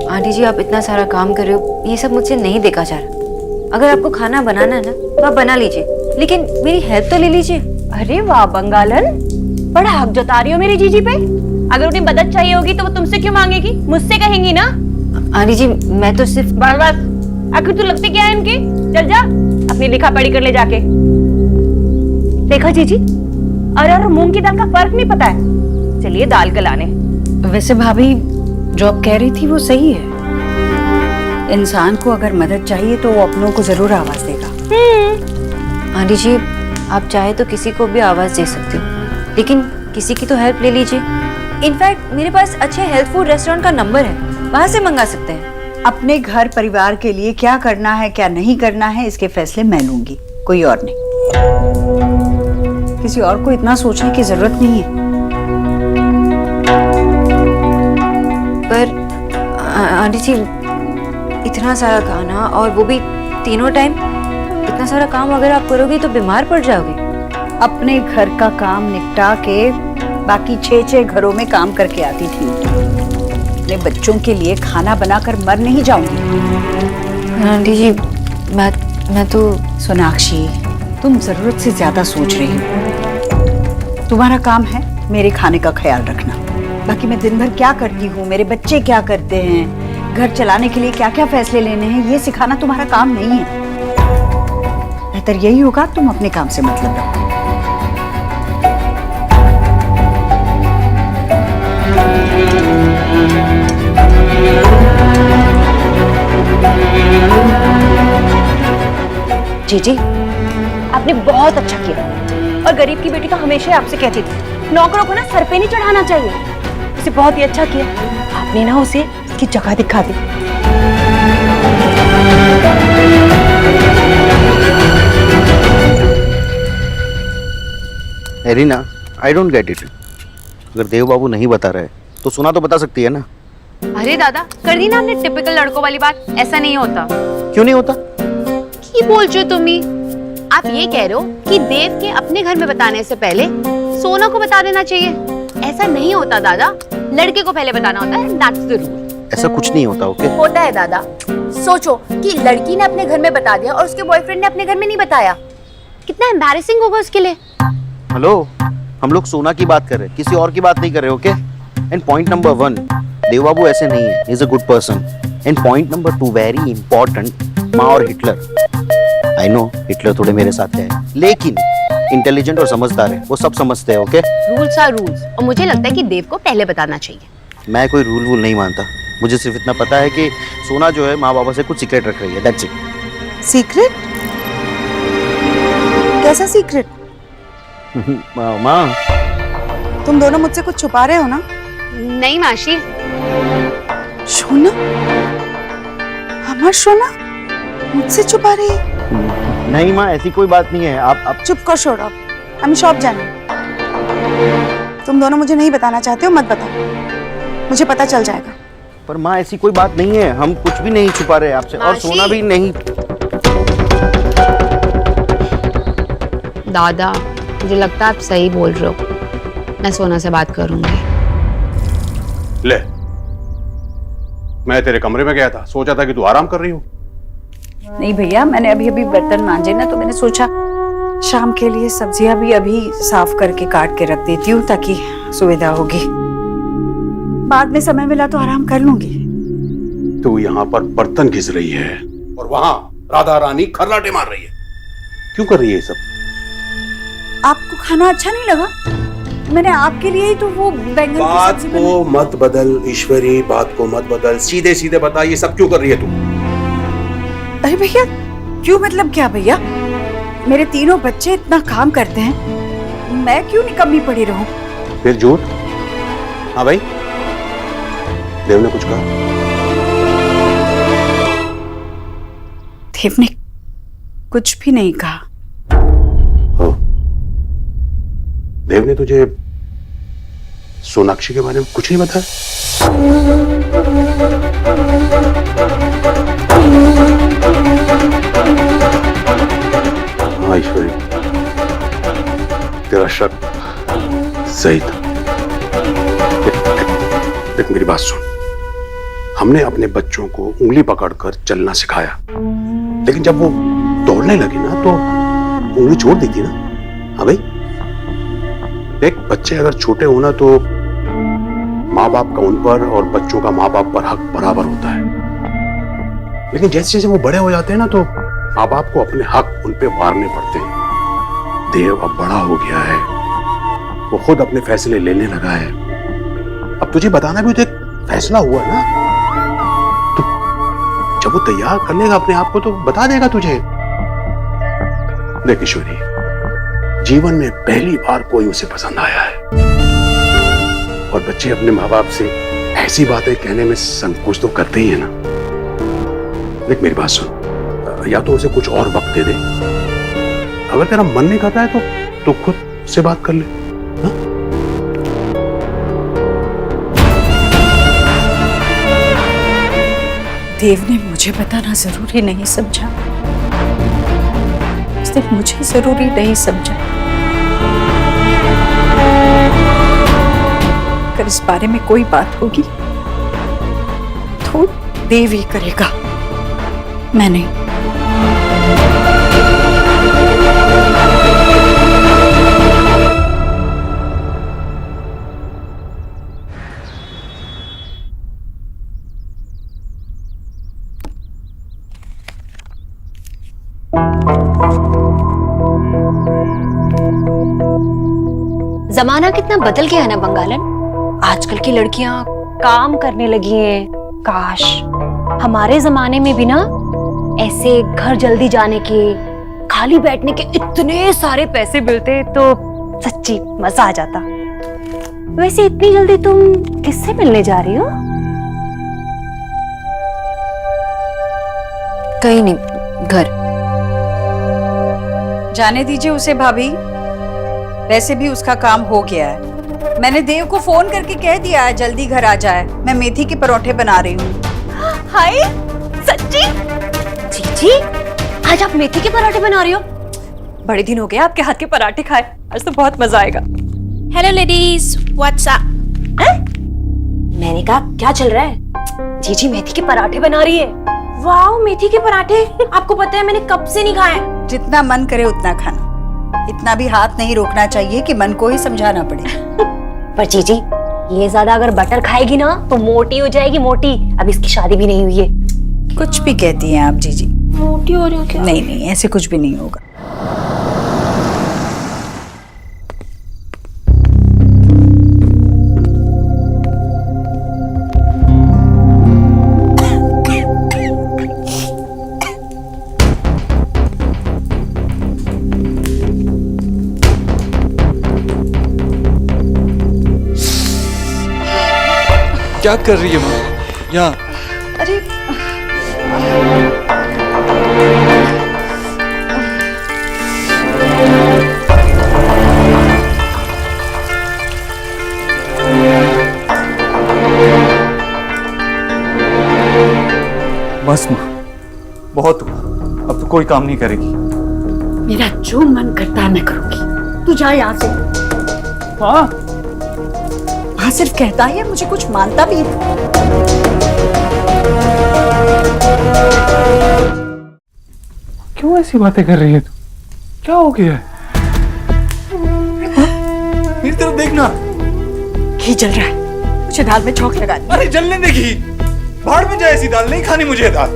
आंटी जी आप इतना सारा काम कर रहे हो, ये सब मुझसे नहीं देखा जा रहा। अगर आपको खाना बनाना है ना तो आप बना लीजिए, लेकिन मेरी हेल्प तो ले लीजिए। अरे वाह बंगालन, बड़ा हक जता रही हो मेरी जीजी पे। अगर उन्हें मदद चाहिए होगी तो वो तुमसे क्यों मांगेगी, मुझसे कहेंगी ना। आंटी जी मैं तो सिर्फ बस आखिर तू लगती क्या है इनकी, चल जा अपनी लिखा पढ़ी कर ले जाके। देखा जीजी, अरहर और मूंग की दाल का फर्क नहीं पता है। चलिए दाल गलाने। वैसे भाभी जो आप कह रही थी वो सही है, इंसान को अगर मदद चाहिए तो वो अपनों को जरूर आवाज देगा। आंटी जी आप चाहे तो किसी को भी आवाज दे सकते हो, लेकिन किसी की तो हेल्प ले लीजिए। इनफैक्ट मेरे पास अच्छे हेल्थ फूड रेस्टोरेंट का नंबर है, वहां से मंगा सकते हैं। अपने घर परिवार के लिए क्या करना है क्या नहीं करना है इसके फैसले मैं लूंगी, कोई और नहीं। किसी और को इतना सोचने की जरूरत नहीं है। पर आंटी जी इतना सारा खाना और वो भी तीनों टाइम, इतना सारा काम अगर आप करोगे तो बीमार पड़ जाओगे। अपने घर का काम निपटा के बाकी 6 घरों में काम करके आती थी, अपने बच्चों के लिए खाना बनाकर मर नहीं जाऊंगी। आंटी जी मैं तो सोनाक्षी तुम जरूरत से ज्यादा सोच रही हो। तुम्हारा काम है मेरे खाने का ख्याल रखना, बाकी मैं दिन भर क्या करती हूँ, मेरे बच्चे क्या करते हैं, घर चलाने के लिए क्या क्या फैसले लेने हैं, ये सिखाना तुम्हारा काम नहीं है। बेहतर यही होगा तुम अपने काम से मतलब रखो। जीजी आपने बहुत अच्छा किया, और गरीब की बेटी तो हमेशा आपसे कहती थी नौकरों को ना सर पे नहीं चढ़ाना चाहिए। उसे बहुत ही अच्छा किया आपने ना, उसे उसकी जगह दिखा दी। Irina, I don't get it. अगर देव बाबू नहीं बता रहे तो सोना तो बता सकती है ना। अरे दादा कर दी ना आपने टिपिकल लड़कों वाली बात, ऐसा नहीं होता। क्यों नहीं होता? की बोल रहे हो तुम ही? आप ये कह रहे हो कि देव के अपने घर में बताने से पहले सोना को बता देना चाहिए। ऐसा नहीं होता दादा, लड़के को पहले बताना होता है, दैट्स द रूल। ऐसा कुछ नहीं होता। ओके होता है दादा। सोचो कि लड़की ने अपने घर में बता दिया और उसके बॉयफ्रेंड ने अपने घर में नहीं बताया, कितना एम्बैरेसिंग होगा उसके लिए। हेलो, हम लोग सोना की बात कर रहे हैं, किसी और की बात नहीं कर रहे। ओके एंड पॉइंट नंबर 1, देव बाबू ऐसे नहीं है, is a good person. And point number 2 very important, माँ और हिटलर। आई नो हिटलर थोड़े मेरे साथ है, लेकिन इंटेलिजेंट और समझदार है, वो सब समझते हैं। ओके रूल्स आर रूल्स, और मुझे लगता है कि देव को पहले बताना चाहिए। मैं कोई रूल वूल नहीं मानता, मुझे सिर्फ इतना पता है कि सोना जो है माँ बाबा से कुछ सीक्रेट रख रही है, दैट्स इट। सीक्रेट? कैसा सीक्रेट? माँ तुम दोनों मुझसे कुछ छुपा रहे हो ना? नहीं माशी। सोना, हमारा सोना मुझसे छुपा रही है? नहीं माँ, ऐसी कोई बात नहीं है। आप चुप कर छोड़ो, हमें शॉप जाना है। तुम दोनों मुझे नहीं बताना चाहते हो, मत बताओ, मुझे पता चल जाएगा। पर माँ ऐसी कोई बात नहीं है, हम कुछ भी नहीं छुपा रहे आपसे, और सोना भी नहीं। दादा मुझे लगता है आप सही बोल रहे हो, मैं सोना से बात करूंगी। ले, मैं तेरे कमरे में गया था, सोचा था कि तू आराम कर रही हो। नहीं भैया, मैंने अभी अभी बर्तन मांजे ना, तो मैंने सोचा शाम के लिए सब्जियां भी अभी साफ करके काट के रख देती हूँ ताकि सुविधा होगी। बाद में समय मिला तो आराम कर लूंगी। तू यहाँ पर बर्तन घिस रही है और वहां राधा रानी खर्राटे मार रही है। क्यों कर रही है ये सब? आपको खाना अच्छा नहीं लगा? मैंने आपके लिए ही तो वो बैंगन की बात सब्जी को मत बदल ईश्वरी, बात को मत बदल, सीधे सीधे बता ये सब क्यों कर रही है तू? अरे भैया, क्यों मतलब क्या भैया? मेरे तीनों बच्चे इतना काम करते हैं, मैं क्यों निकम्मी पड़ी रहूं? फिर झूठ? हाँ भाई, देव ने कुछ कहा? देव ने कुछ भी नहीं कहा। देव ने तुझे सोनाक्षी के बारे में कुछ नहीं बताया? हाँ ईश्वरी, तेरा शक सही था। देख मेरी बात सुन, हमने अपने बच्चों को उंगली पकड़कर चलना सिखाया, लेकिन जब वो दौड़ने लगे ना तो उंगली छोड़ दी थी ना। हाँ भाई, देख बच्चे अगर छोटे हो ना तो माँ बाप का उन पर और बच्चों का माँ बाप पर हक बराबर होता है, लेकिन जैसे जैसे वो बड़े हो जाते हैं ना तो माँ बाप को अपने हक उन पे वारने पड़ते हैं। देव अब बड़ा हो गया है, वो खुद अपने फैसले लेने लगा है। अब तुझे बताना भी तो एक फैसला हुआ ना, तो जब वो तैयार कर लेगा अपने आप को तो बता देगा तुझे। देख ईश्वरी, जीवन में पहली बार कोई उसे पसंद आया है, और बच्चे अपने माँ बाप से ऐसी बातें कहने में संकोच तो करते ही है ना। देख मेरी बात सुन, या तो उसे कुछ और वक्त दे दे, अगर तेरा मन नहीं करता है तो खुद से बात कर ले। हा? देव ने मुझे बताना जरूरी नहीं समझा, उसने मुझे जरूरी नहीं समझा। अगर इस बारे में कोई बात होगी तो देव ही करेगा, मैं नहीं। जमाना कितना बदल गया है ना बंगालन। आजकल की लड़कियां काम करने लगी हैं। काश हमारे जमाने में भी ना ऐसे घर जल्दी जाने के, खाली बैठने के इतने सारे पैसे मिलते तो सच्ची मजा आ जाता। वैसे इतनी जल्दी तुम किससे मिलने जा रही हो? कहीं नहीं, घर। जाने दीजिए उसे भाभी, वैसे भी उसका काम हो गया है। मैंने देव को फोन करके कह दिया है जल्दी घर आ जाए, मैं मेथी के परोठे बना रही हूँ। हाय सच्ची? जी आज आप मेथी के पराठे बना रही हो? बड़े दिन हो गए आपके हाथ के पराठे खाए, आज तो बहुत मजा आएगा। Hello ladies, what's up? मैंने कहा क्या चल रहा है? जीजी मेथी के पराठे बना रही है। वाओ, मेथी के पराठे! आपको पता है मैंने कब से नहीं खाए। जितना मन करे उतना खाना, इतना भी हाथ नहीं रोकना चाहिए कि मन को ही समझाना पड़े। पर जीजी ये ज्यादा अगर बटर खाएगी ना तो मोटी हो जाएगी, मोटी। अब इसकी शादी भी नहीं हुई है। कुछ भी कहती हैं आप जीजी। मोटी हो रही हो क्या? नहीं नहीं, ऐसे कुछ भी नहीं होगा। क्या कर रही है माँ? यहाँ अरे बस माँ, बहुत हुआ, अब तो कोई काम नहीं करेगी। मेरा जो मन करता है मैं करूंगी, तू जा यहाँ से। हाँ हाँ सिर्फ कहता ही है, मुझे कुछ मानता भी है। क्यों ऐसी बातें कर रही है तू? क्या हो गया है? मेरी तरफ देखना। घी जल रहा है, मुझे दाल में छौंक लगा दी। अरे जलने दे घी, भाड़ में जाए ऐसी दाल, नहीं खानी मुझे दाल।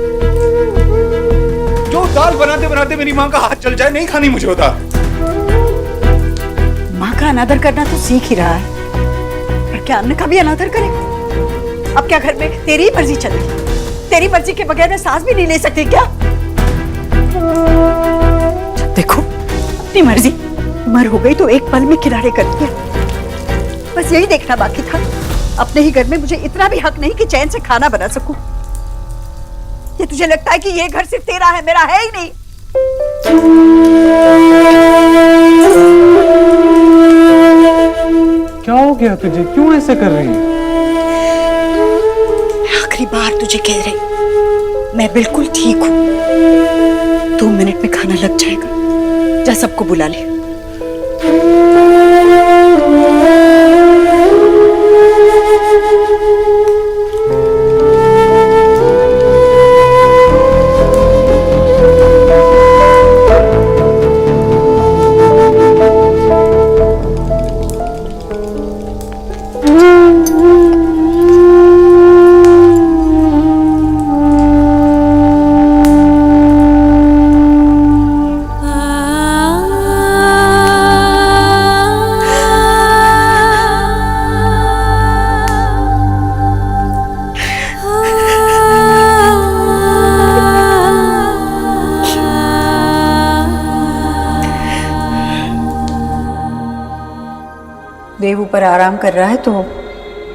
जो दाल बनाते बनाते मेरी माँ का हाथ चल जाए, नहीं खानी मुझे वो दाल। माँ का अनादर करना तो सीख ही रहा है, पर क्या अन्न का भी अनादर करे? अब क्या घर में तेरी ही मर्जी चलेगी? तेरी मर्जी के बगैर मैं सांस भी नहीं ले सकती क्या? देखो अपनी मर्जी, उम्र हो गई तो एक पल में किनारे कर दिया। बस यही देखना बाकी था, अपने ही घर में मुझे इतना भी हक नहीं कि चैन से खाना बना सकूं। ये तुझे लगता है कि ये घर सिर्फ तेरा है, मेरा है ही नहीं? क्या हो गया तुझे? क्यों ऐसे कर रही है? आखिरी बार तुझे कह रही, मैं बिल्कुल ठीक हूँ। 2 मिनट में खाना लग जाएगा, जा सबको बुला ले। देव ऊपर आराम कर रहा है तो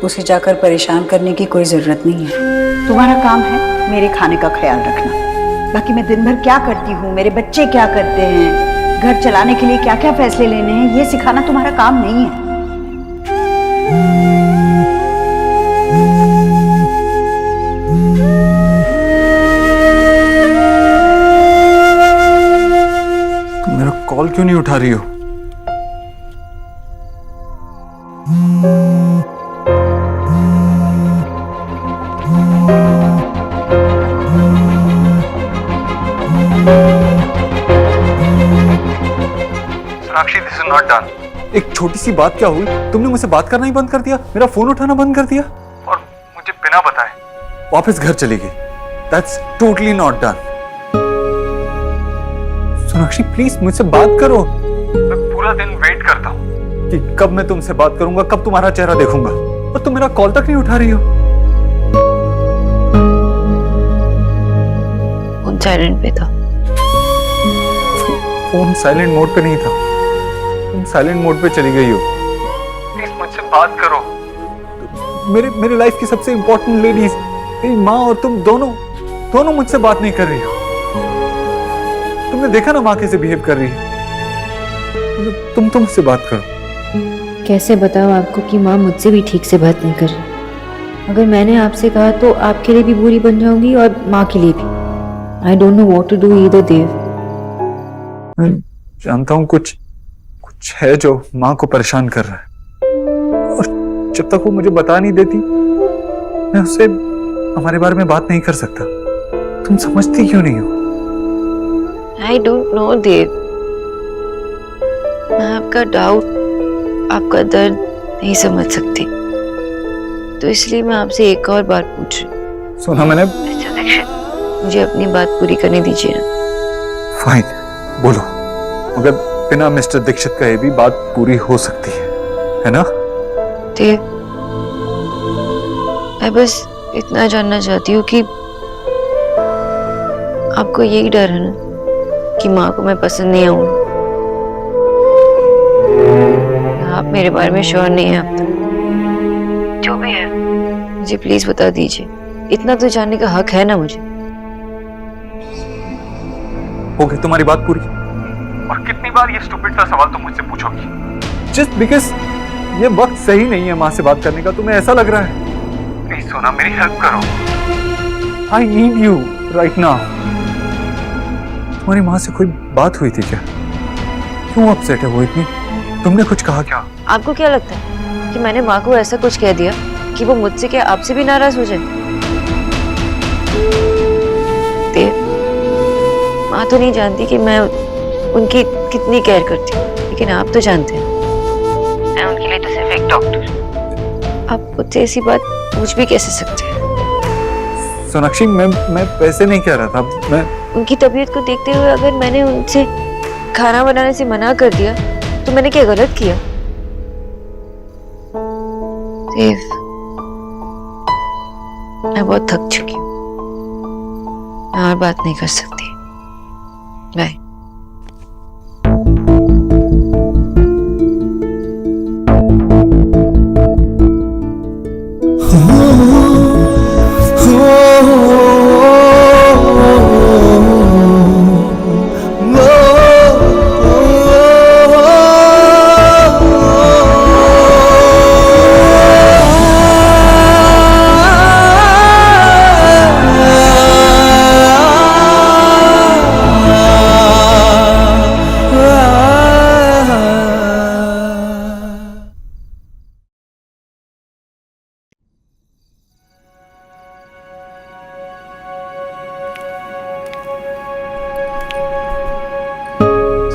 उसे जाकर परेशान करने की कोई जरूरत नहीं है। तुम्हारा काम है मेरे खाने का ख्याल रखना। बाकी मैं दिन भर क्या करती हूँ, मेरे बच्चे क्या करते हैं, घर चलाने के लिए क्या क्या फैसले लेने हैं, ये सिखाना तुम्हारा काम नहीं है। तुम मेरा कॉल क्यों नहीं उठा रही हो? Sonakshi, this is not done. एक छोटी सी बात क्या हुई? तुमने मुझसे बात करना ही बंद कर दिया, मेरा फोन उठाना बंद कर दिया और मुझे बिना बताए वापस घर चली गई। That's totally not done. Sonakshi please मुझसे बात करो। मैं पूरा दिन वेट करता हूँ कि कब मैं तुमसे बात करूंगा, कब तुम्हारा चेहरा देखूंगा, और तुम मेरा कॉल तक नहीं उठा रही हो। फोन साइलेंट पे था। फोन साइलेंट मोड पे नहीं था, तुम साइलेंट मोड पे चली गई हो। प्लीज मुझसे बात करो। मेरे लाइफ की सबसे इंपॉर्टेंट लेडीज, मेरी माँ और तुम दोनों मुझसे बात नहीं कर रही हो। तुमने देखा ना माँ कैसे बिहेव कर रही है। तुम मुझसे बात करो। कैसे बताओ आपको कि माँ मुझसे भी ठीक से बात नहीं कर रही। अगर मैंने आपसे कहा तो आपके लिए भी बुरी बन जाऊंगी और माँ के लिए भी। I don't know what to do either Dev. मैं जानता हूँ कुछ है जो माँ को परेशान कर रहा है, और जब तक वो मुझे बता नहीं देती मैं उससे हमारे बारे में बात नहीं कर सकता। तुम समझती क्यों नहीं हो? आई डोंट नो देव, मैं आपका डाउट, आपका दर्द नहीं समझ सकती, तो इसलिए मैं आपसे एक और बार पूछ रही हूँ। सुना मैंने। मुझे अपनी बात पूरी करने दीजिए ना। फाइन, बोलो। मगर बिना मिस्टर दीक्षित कहे भी बात पूरी हो सकती है ना? देव, मैं बस इतना जानना चाहती हूँ कि आपको यही डर है ना कि माँ को मैं पसंद नहीं आऊंगी। आप मेरे बारे में श्योर नहीं है अब तक। जो भी है मुझे प्लीज बता दीजिए, इतना तो जानने का हक है ना मुझे। हो गई तुम्हारी बात पूरी? और कितनी बार ये स्टूपिड सा सवाल तुम मुझसे पूछोगी? जस्ट बिकॉज ये वक्त सही नहीं है माँ से बात करने का, तुम्हें ऐसा लग रहा है? प्लीज सोना, मेरी हेल्प करो। I need you right now. तुम्हारी माँ से कोई बात हुई थी क्या? क्यों अपसेट है वो इतनी? तुमने कुछ कहा क्या? आपको क्या लगता है कि मैंने माँ को ऐसा कुछ कह दिया कि वो मुझसे क्या आपसे भी नाराज हो जाए? देव, माँ तो नहीं जानती कि मैं उनकी कितनी केयर करती हूँ, लेकिन आप तो जानते हैं मैं उनके लिए तो सिर्फ एक डॉक्टर। आप मुझसे ऐसी बात पूछ भी कैसे सकते हैं? सोनाक्षी, मैं वैसे नहीं कह रहा था। मैं उनकी तबीयत को देखते हुए अगर मैंने उनसे खाना बनाने से मना कर दिया तो मैंने क्या गलत किया? देव, मैं बहुत थक चुकी हूँ, मैं और बात नहीं कर सकती। बाय।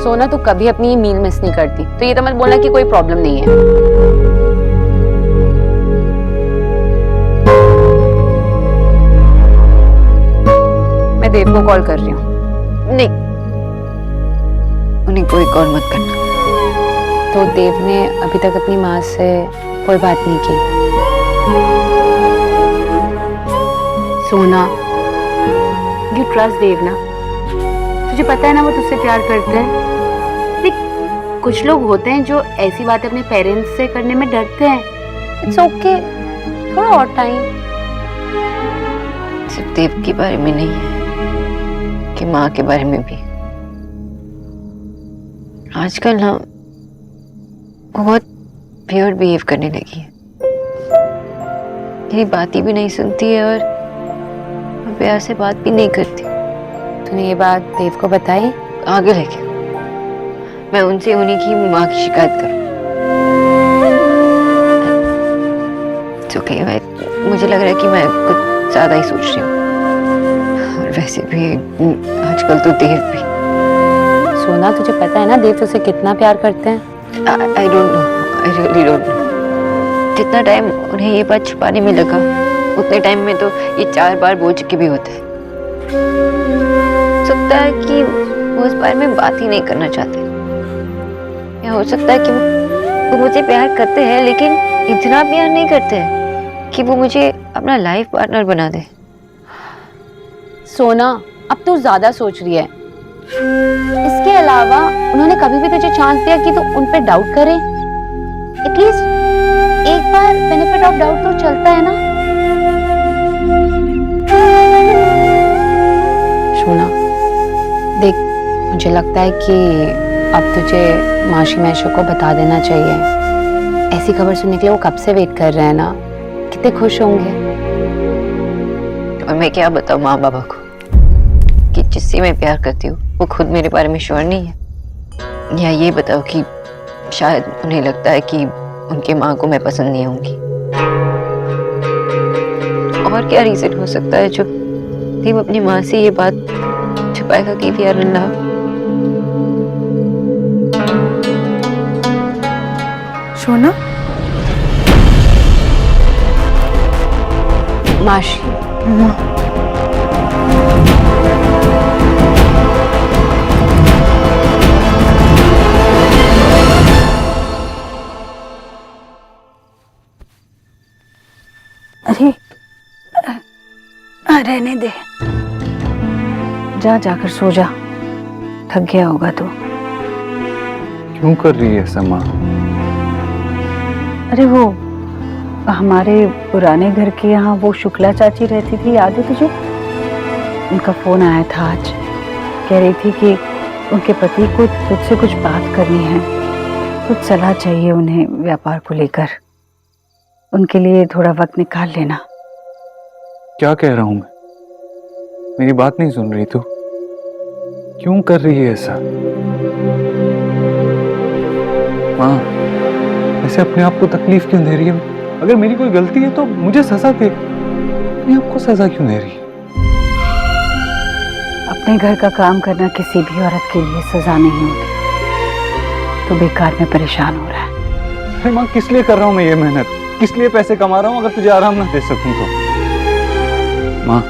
सोना, तू कभी अपनी मील मिस नहीं करती, तो ये तो मत बोलना कि कोई प्रॉब्लम नहीं है। मैं देव को कॉल कर रही हूँ। नहीं, उन्हें कोई कॉल मत करना। तो देव ने अभी तक अपनी माँ से कोई बात नहीं की? सोना, यू ट्रस्ट देव ना? तुझे पता है ना वो तुझसे प्यार करते हैं। देख, कुछ लोग होते हैं जो ऐसी बातें अपने पेरेंट्स से करने में डरते हैं। इट्स ओके, थोड़ा और टाइम। सिर्फ देव के बारे में नहीं है कि माँ के बारे में भी। आजकल ना बहुत वियर्ड बिहेव करने लगी है, मेरी बात ही भी नहीं सुनती है और प्यार से बात भी नहीं करती। तूने ये बात देव को बताई? आगे लेके मैं उनसे उन्हीं की माँ की शिकायत करूँ? ओके, मुझे लग रहा है कि मैं कुछ ज्यादा ही सोच रही हूँ, और वैसे भी आजकल तो देव भी। सोना, तुझे पता है ना देव तुझसे कितना प्यार करते हैं? आई don't no, I really don't know. जितना टाइम उन्हें ये बात छुपाने में लगा, उतने टाइम में तो ये 4 बार बोल चुके भी होते हैं। सकता है कि वो इस बारे में बात ही नहीं करना चाहते, या हो सकता है कि वो मुझे प्यार करते हैं लेकिन इतना प्यार नहीं करते हैं कि वो मुझे अपना लाइफ पार्टनर बना दे। सोना, अब तू ज्यादा सोच रही है। इसके अलावा उन्होंने कभी भी तुझे चांस दिया कि तू उन पे डाउट करे? एटलीस्ट एक बार बेनिफिट ऑफ डाउट तो चलता है ना? सोना देख, मुझे लगता है कि अब तुझे माशी मैशो को बता देना चाहिए। ऐसी खबर सुनने के लिए वो कब से वेट कर रहे हैं ना, कितने खुश होंगे। और मैं क्या बताऊं माँ बाबा को कि जिससे मैं प्यार करती हूँ वो खुद मेरे बारे में श्योर नहीं है, या ये बताओ कि शायद उन्हें लगता है कि उनके माँ को मैं पसंद नहीं आऊंगी। और क्या रीजन हो सकता है जो देव अपनी माँ से ये बात छुपाएगा कि वी आर इन लव? सोना, माशी, अरे रहने दे, जाकर सो जा, थक गया होगा तो। क्यों कर रही है ऐसा माँ? अरे वो हमारे पुराने घर के यहाँ वो शुक्ला चाची रहती थी, याद है तुझे? उनका फोन आया था आज, कह रही थी कि उनके पति को तुझसे कुछ बात करनी है, कुछ सलाह चाहिए उन्हें व्यापार को लेकर। उनके लिए थोड़ा वक्त निकाल लेना। क्या कह रहा हूं मैं? मेरी बात नहीं सुन रही तू? क्यों कर रही है ऐसा? माँ, इसे अपने आप को तकलीफ क्यों दे रही है? अगर मेरी कोई गलती है तो मुझे सजा दे, अपने आप को सजा क्यों दे रही है? अपने घर का काम करना किसी भी औरत के लिए सजा नहीं होती। तो बेकार में परेशान हो रहा है। अरे माँ, किस लिए कर रहा हूँ मैं ये मेहनत? किस लिए पैसे कमा रहा हूँ अगर तुझे आराम ना दे सकूं तो? माँ,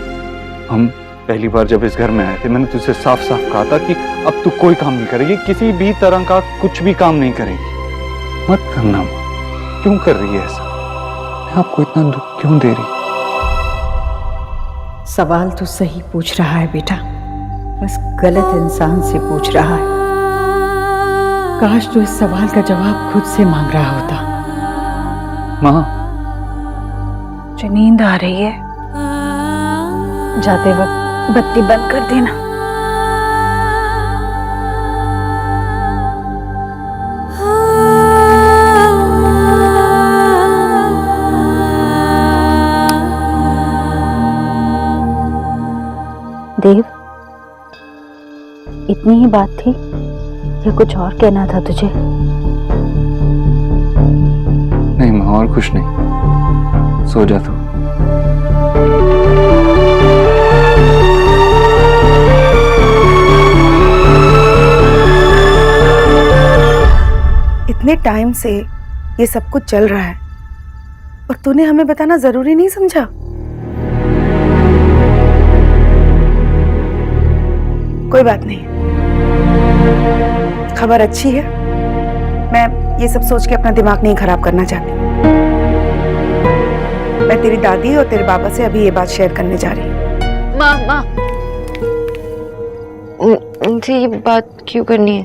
हम पहली बार जब इस घर में आए थे मैंने तुझसे साफ साफ कहा था कि अब तू कोई काम नहीं करेगी, किसी भी तरह का कुछ भी काम नहीं करेगी। मत करना माँ, क्यों कर रही है ऐसा? आपको इतना दुख क्यों दे रही? सवाल तो सही पूछ रहा है बेटा, बस गलत इंसान से पूछ रहा है। काश तो इस सवाल का जवाब खुद से मांग रहा होता। माँ, मुझे नींद आ रही है, जाते वक्त बत्ती बंद कर देना। देव, इतनी ही बात थी या कुछ और कहना था तुझे? नहीं माँ, और कुछ नहीं, सो जा तू। इतने टाइम से ये सब कुछ चल रहा है और तूने हमें बताना जरूरी नहीं समझा? कोई बात नहीं, खबर अच्छी है। मैं ये सब सोच के अपना दिमाग नहीं खराब करना चाहती। मैं तेरी दादी और तेरे बाबा से अभी ये बात शेयर करने जा रही हूँ। माँ, उनसे ये बात क्यों करनी है?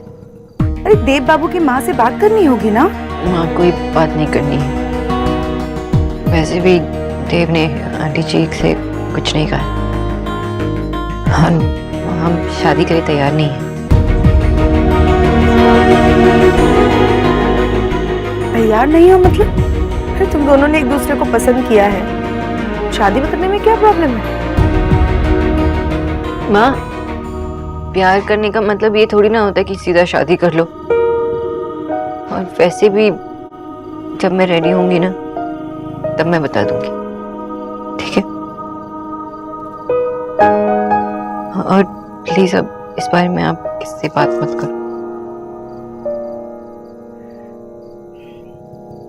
अरे देव बाबू की माँ से बात करनी होगी ना। माँ, कोई बात नहीं करनी है। वैसे भी देव ने आंटी जी से कुछ नहीं कहा। हम शादी के लिए तैयार नहीं हैं। तैयार नहीं हो मतलब? अरे तुम दोनों ने एक दूसरे को पसंद किया है, शादी करने में क्या प्रॉब्लम है? माँ, प्यार करने का मतलब ये थोड़ी ना होता कि सीधा शादी कर लो। और वैसे भी जब मैं रेडी होंगी ना तब मैं बता दूंगी, ठीक है? और प्लीज अब इस बारे में आप किससे बात मत करो।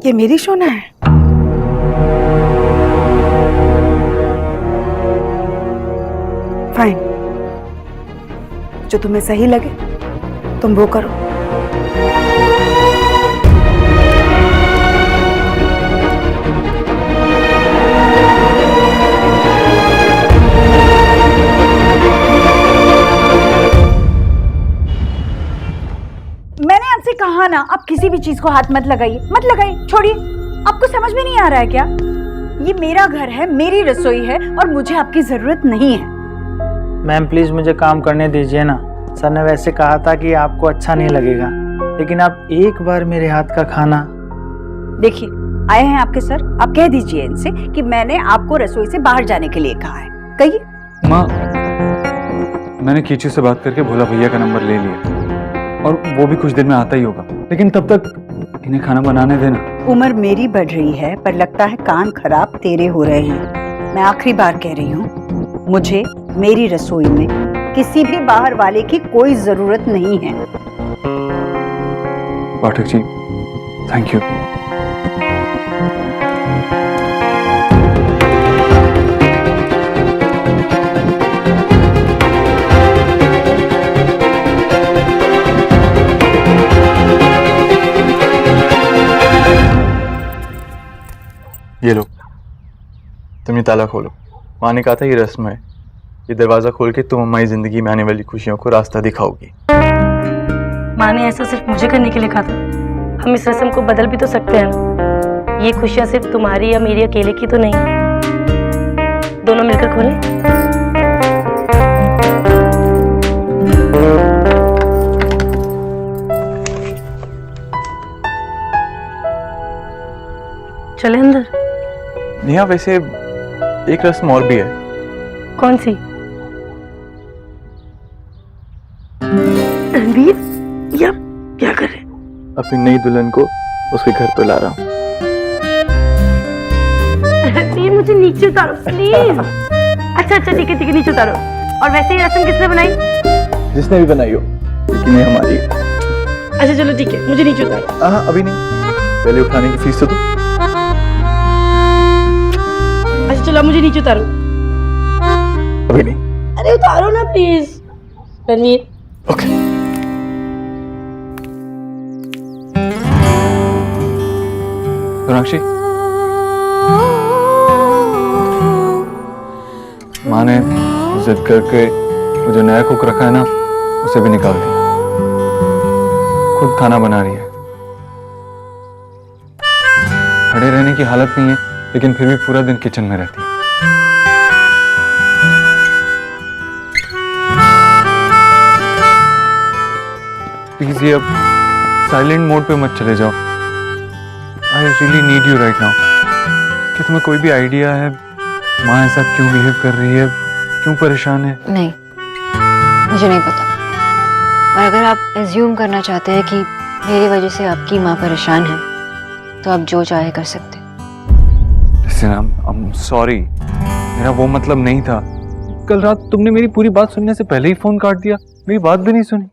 ये मेरी शोना है। फाइन, जो तुम्हें सही लगे तुम वो करो। मैंने आपसे कहा ना, आप किसी भी चीज को हाथ मत लगाइए, मत लगाइए, छोड़िए। आपको समझ में नहीं आ रहा है क्या? ये मेरा घर है, मेरी रसोई है और मुझे आपकी जरूरत नहीं है। मैम प्लीज मुझे काम करने दीजिए ना। सर ने वैसे कहा था कि आपको अच्छा नहीं लगेगा, लेकिन आप एक बार मेरे हाथ का खाना। देखिए, आए हैं आपके सर, आप कह दीजिए इनसे कि मैंने आपको रसोई से बाहर जाने के लिए कहा है। कहिए। माँ, मैंने कीचू से बात करके भोला भैया का नंबर ले लिया और वो भी कुछ दिन में आता ही होगा, लेकिन तब तक इन्हें खाना बनाने देना। उम्र मेरी बढ़ रही है पर लगता है कान खराब तेरे हो रहे हैं। मैं आखिरी बार कह रही हूँ, मुझे मेरी रसोई में किसी भी बाहर वाले की कोई जरूरत नहीं है। Pathak ji, thank you. ये लो, तुम ये ताला खोलो। माँ ने कहा था ये रस्म है, ये दरवाजा खोल के तुम हमारी जिंदगी में आने वाली खुशियों को रास्ता दिखाओगी। माँ ने ऐसा सिर्फ मुझे करने के लिए कहा था। हम इस रस्म को बदल भी तो सकते हैं ना। ये खुशियाँ सिर्फ तुम्हारी या मेरी अकेले की तो नहीं, दोनों मिलकर खोलें। चले अंदर। नेहा, वैसे एक रस्म और भी है। कौन सी? रणवीर, या क्या कर रहे? अपनी नई दुल्हन को उसके घर पे ला रहा हूँ। प्लीज मुझे नीचे उतारो प्लीज। अच्छा ठीक है नीचे उतारो। और वैसे ही रस्म किसने बनाई? जिसने भी बनाई हो, लेकिन ये हमारी है। अच्छा चलो ठीक है, मुझे नीचे उतारो। हाँ अभी नहीं, पहले उठाने की फीस तो दो। अच्छा चलो मुझे नीचे उतारो। अभी नहीं। अरे उतारो ना प्लीज रणवीर। ओके। सोनाक्षी, माँ ने जिद करके वो जो नया कुक रखा है ना, उसे भी निकाल दिया। खुद खाना बना रही है। खड़े रहने की हालत नहीं है, लेकिन फिर भी पूरा दिन किचन में रहती है। प्लीज ये अब साइलेंट मोड पे मत चले जाओ। I really need you right now. क्या तुम्हें कोई भी आइडिया है माँ ऐसा क्यों बिहेव कर रही है, क्यों परेशान है? नहीं, मुझे नहीं पता। और अगर आप एज्यूम करना चाहते हैं कि मेरी वजह से आपकी माँ परेशान है, तो आप जो चाहे कर सकते हैं। लिसन, I'm sorry, मेरा वो मतलब नहीं था। कल रात तुमने मेरी पूरी बात सुनने से पहले ही फोन काट दिया, मेरी बात भी नहीं सुनी।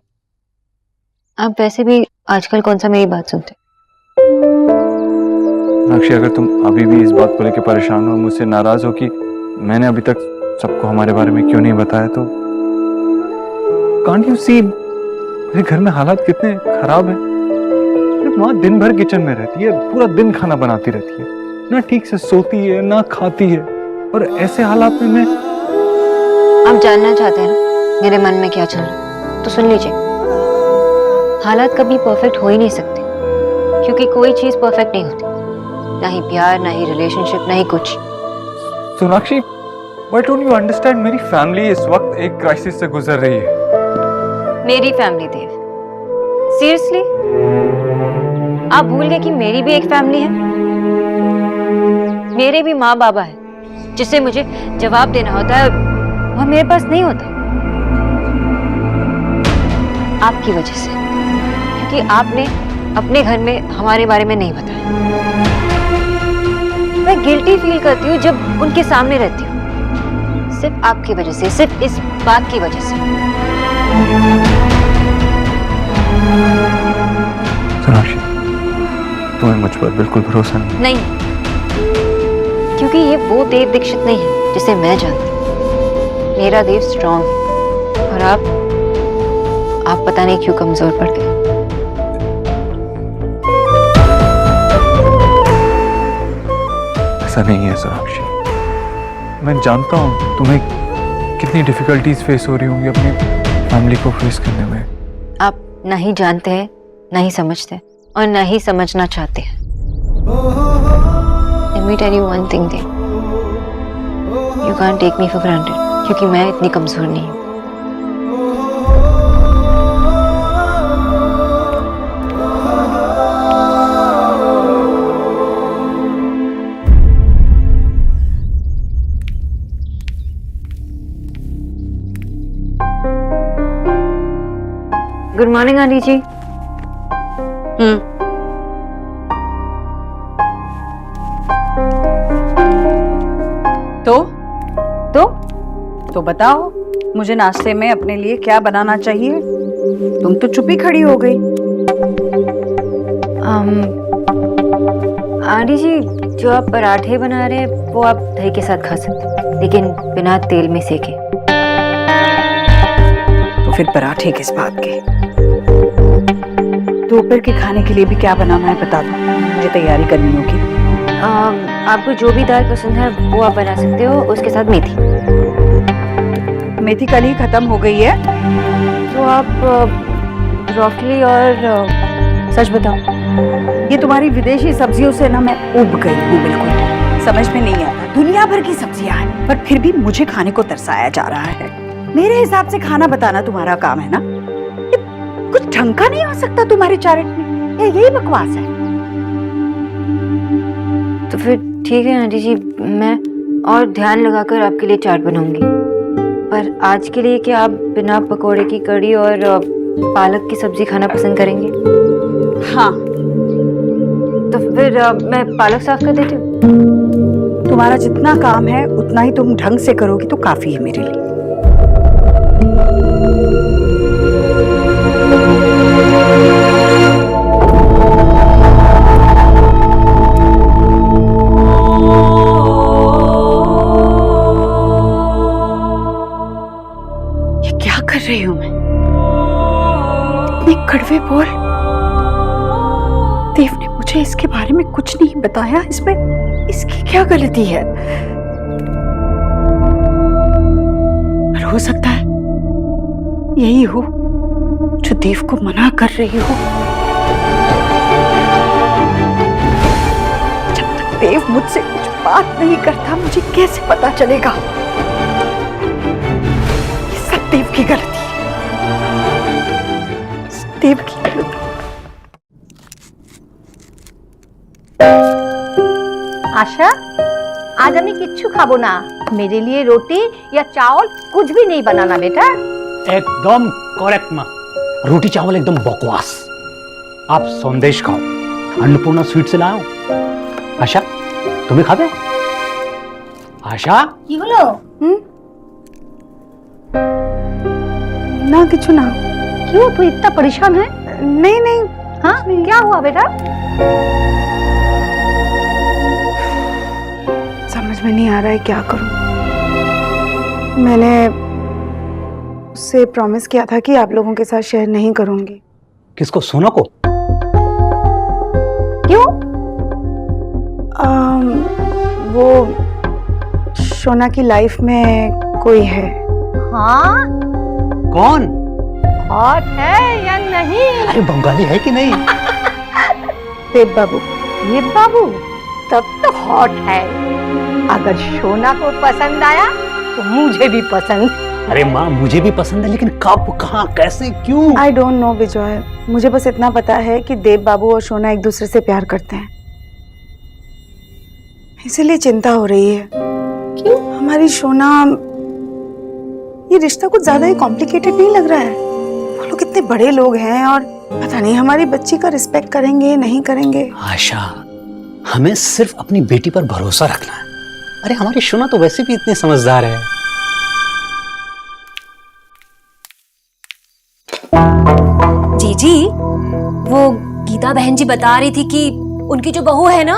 आप वैसे भी आजकल कौन सा मेरी बात सुनते? साक्षी, अगर तुम अभी भी इस बात को लेकर परेशान हो, मुझसे नाराज हो कि मैंने अभी तक सबको हमारे बारे में क्यों नहीं बताया, तो कांट यू सी मेरे घर में हालात कितने खराब हैं। मेरी माँ दिन भर किचन में रहती है, पूरा दिन खाना बनाती रहती है, ना ठीक से सोती है ना खाती है, और ऐसे हालात में मैं। आप जानना चाहते हैं ना मेरे मन में क्या चल रहा, तो सुन लीजिए। हालात कभी परफेक्ट हो ही नहीं सकते, क्योंकि कोई चीज परफेक्ट नहीं होती, ना ही प्यार, ना ही रिलेशनशिप, ना ही कुछ। Sonakshi, why don't you understand, मेरी फैमिली इस वक्त एक क्राइसिस से गुजर रही है। मेरी फैमिली देव, सीरियसली? आप भूल गए कि मेरी भी एक फैमिली है? मेरे भी माँ बाबा है जिसे मुझे जवाब देना होता है, और मेरे पास नहीं होता। आपकी वजह से, क्योंकि आपने अपने घर में हमारे बारे में नहीं बताया। मैं गिल्टी फील करती हूँ जब उनके सामने रहती हूँ, सिर्फ आपकी वजह से, सिर्फ इस बात की वजह से। सोनाक्षी, तुम्हें मुझ पर बिल्कुल भरोसा नहीं? नहीं, क्योंकि ये वो देव दीक्षित नहीं है जिसे मैं जानती हूँ। मेरा देव स्ट्रांग है, और आप पता नहीं क्यों कमजोर पड़ गए। ऐसा नहीं है सोनाक्षी, मैं जानता हूँ तुम्हें कितनी डिफिकल्टीज फेस हो रही होंगी अपनी फैमिली को फेस करने में। आप नहीं जानते हैं, नहीं समझते, और नहीं समझना चाहते हैं। Let me tell you one thing, Dev. You can't take me for granted, क्योंकि मैं इतनी कमजोर नहीं हूँ। गुड मॉर्निंग आंटी जी। तो बताओ, मुझे नाश्ते में अपने लिए क्या बनाना चाहिए? तुम तो चुप ही खड़ी हो गई। आंटी जी, जो आप पराठे बना रहे हैं वो आप दही के साथ खा सकते हैं, लेकिन बिना तेल में सेके। तो फिर पराठे किस बात के? दोपहर के खाने के लिए भी क्या बनाना है बता दो, मुझे तैयारी करनी होगी। आपको जो भी दाल पसंद है वो आप बना सकते हो, उसके साथ मेथी। मेथी कल ही खत्म हो गई है। तो आप ब्रोकली और सच बताओ, ये तुम्हारी विदेशी सब्जियों से ना मैं उब गई हूँ बिल्कुल। समझ में नहीं आता, दुनिया भर की सब्जियां हैं, पर फिर भी मुझे खाने को तरसाया जा रहा है। मेरे हिसाब से खाना बताना तुम्हारा काम है ना? कुछ ढंग का नहीं हो सकता तुम्हारे चारेट में, यही बकवास है। तो फिर ठीक है आंटी जी, मैं और ध्यान लगाकर आपके लिए चाट बनाऊंगी। पर आज के लिए क्या आप बिना पकोड़े की कड़ी और पालक की सब्जी खाना पसंद करेंगे? हाँ, तो फिर मैं पालक साफ कर देती हूँ। तुम्हारा जितना काम है उतना ही तुम ढंग से करोगी तो काफी है मेरे लिए। ये क्या कर रही हूं मैं? इतने कड़वे बोल। देव ने मुझे इसके बारे में कुछ नहीं बताया। इसमें इसकी क्या गलती है? पर हो सकता है यही हो जो देव को मना कर रही हो। जब तक देव मुझसे कुछ बात नहीं करता मुझे कैसे पता चलेगा? ये सब देव की गलती है। देव की गलती। आशा, आज আমি কিচ্ছু খাবো না। मेरे लिए रोटी या चावल कुछ भी नहीं बनाना बेटा। एकदम करेक्ट माँ, रोटी चावल एकदम बकवास। आप संदेश खाओ, अन्नपूर्णा स्वीट से लाओ। आशा तुम्हें खाबे? आशा কি হলো? ना कुछ ना। क्यों तू इतना परेशान है? नहीं नहीं। हाँ क्या हुआ बेटा? समझ में नहीं आ रहा है क्या करूं। मैंने उससे प्रॉमिस किया था कि आप लोगों के साथ शेयर नहीं करूंगी। किसको? सोना को? क्यों? वो सोना की लाइफ में कोई है। हाँ? कौन? हॉट है या नहीं? अरे बंगाली है कि नहीं? देव बाबू। देव बाबू तब तो हॉट है। अगर सोना को पसंद आया तो मुझे भी पसंद। अरे माँ मुझे भी पसंद है, लेकिन कब, कहाँ, कैसे, क्यों? आई डोंट नो विजय, मुझे बस इतना पता है कि देव बाबू और सोना एक दूसरे से प्यार करते हैं, इसीलिए चिंता हो रही है। क्यों? हमारी सोना, ये रिश्ता कुछ ज्यादा ही कॉम्प्लिकेटेड नहीं लग रहा है? वो लोग इतने बड़े लोग हैं और पता नहीं हमारी बच्ची का रिस्पेक्ट करेंगे नहीं करेंगे। आशा, हमें सिर्फ अपनी बेटी पर भरोसा रखना है। अरे हमारी सोना तो वैसे भी इतनी समझदार है। जीजी, वो गीता बहन जी बता रही थी कि उनकी जो बहू है ना,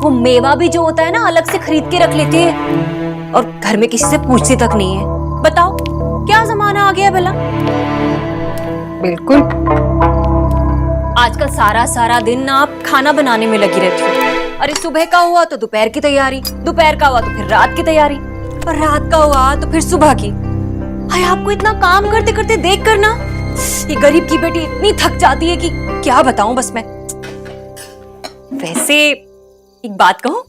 वो मेवा भी जो होता है ना अलग से खरीद के रख लेती है और घर में किसी से पूछती तक नहीं है। बताओ क्या जमाना आ गया भला। बिल्कुल। आजकल सारा सारा दिन ना आप खाना बनाने में लगी रहती हो। अरे सुबह का हुआ तो दोपहर की तैयारी, दोपहर का हुआ तो फिर रात की तैयारी, और रात का हुआ तो फिर सुबह की। हाय, आपको इतना काम करते करते देख कर ना ये गरीब की बेटी इतनी थक जाती है कि क्या बताऊं बस मैं। वैसे एक बात कहूं,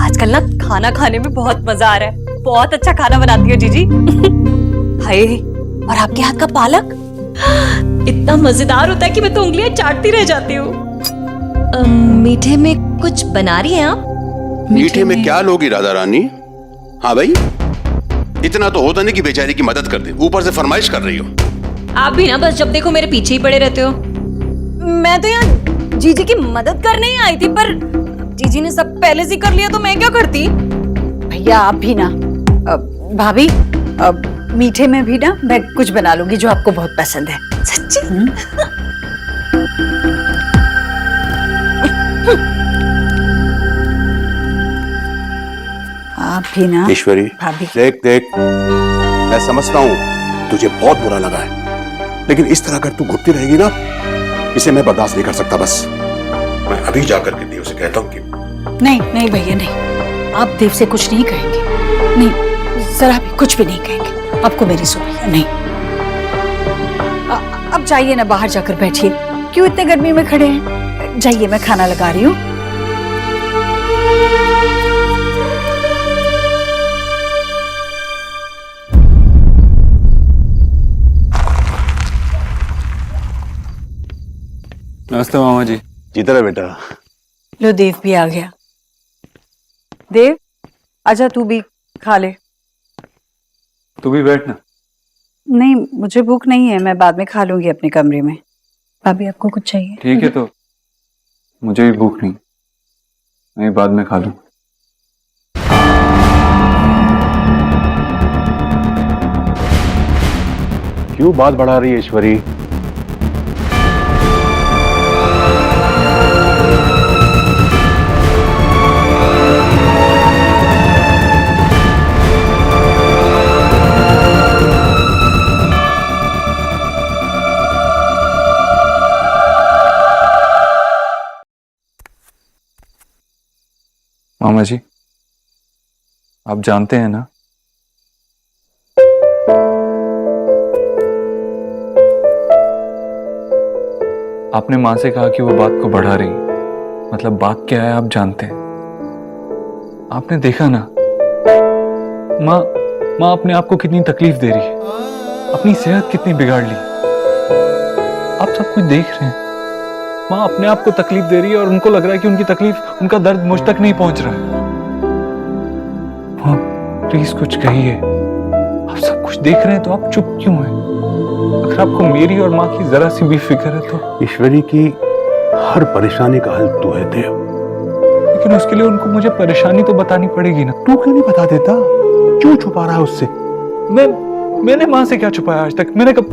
आजकल ना खाना खाने में बहुत मजा आ रहा है। बहुत अच्छा खाना बनाती हो जीजी। हाय, और आपके हाथ का पालक इतना मजेदार होता है कि मैं तो उंगलियां चाटती रह जाती हूँ। मीठे में कुछ बना रही हैं आप? मीठे में क्या लोगी राधा रानी? हाँ भाई, इतना तो होता नहीं कि बेचारी की मदद कर दे, ऊपर से फरमाइश कर रही हो। आप भी ना बस जब देखो मेरे पीछे ही पड़े रहते हो। मैं तो यहाँ जीजी की मदद करने ही आई थी, पर जीजी ने सब पहले से कर लिया तो मैं क्या करती? भैया आप भी ना। भाभी, मीठे में भी ना मैं कुछ बना लूंगी जो आपको बहुत पसंद है। सच्ची? आप भी ना। ईश्वरी, भाभी। देख देख, मैं समझता हूँ तुझे बहुत बुरा लगा है, लेकिन इस तरह अगर तू घुटती रहेगी ना, इसे मैं बर्दाश्त नहीं कर सकता। बस मैं अभी जाकर के देव से कहता हूँ कि नहीं नहीं भैया नहीं, आप देव से कुछ नहीं कहेंगे। नहीं, जरा भी कुछ भी नहीं कहेंगे। आपको मेरी सुन भैया नहीं। अब जाइए ना, बाहर जाकर बैठिए। क्यों इतने गर्मी में खड़े हैं? जाइए, मैं खाना लगा रही हूँ। नमस्ते मामा जी। जीता रहे बेटा। लो, देव भी आ गया। देव, आजा तू भी खा ले। तू भी बैठना। नहीं, मुझे भूख नहीं है, मैं बाद में खा लूंगी अपने कमरे में। भाभी आपको कुछ चाहिए? ठीक है, तो मुझे भी भूख नहीं, मैं बाद में खा लूँ। क्यों बात बढ़ा रही है ईश्वरी? मामा जी, आप जानते हैं ना, आपने माँ से कहा कि वो बात को बढ़ा रही है। मतलब बात क्या है आप जानते हैं। आपने देखा ना, माँ अपने आप को कितनी तकलीफ दे रही है, अपनी सेहत कितनी बिगाड़ ली। आप सब कुछ देख रहे हैं। माँ अपने आप को तकलीफ दे रही है और उनको लग रहा है कि उनकी तकलीफ, उनका दर्द मुझ तक नहीं पहुंच रहा है। माँ प्लीज कुछ कहिए। आप सब कुछ देख रहे हैं तो आप चुप क्यों हैं? अगर आपको मेरी और माँ की जरा सी भी फिक्र है तो। ईश्वरी की हर परेशानी का हल तू है देव। लेकिन उसके लिए उनको मुझे परेशानी तो बतानी पड़ेगी ना। तू क्यों नहीं बता देता? क्यों छुपा रहा है उससे? मैंने माँ से क्या छुपाया आज तक? मैंने कब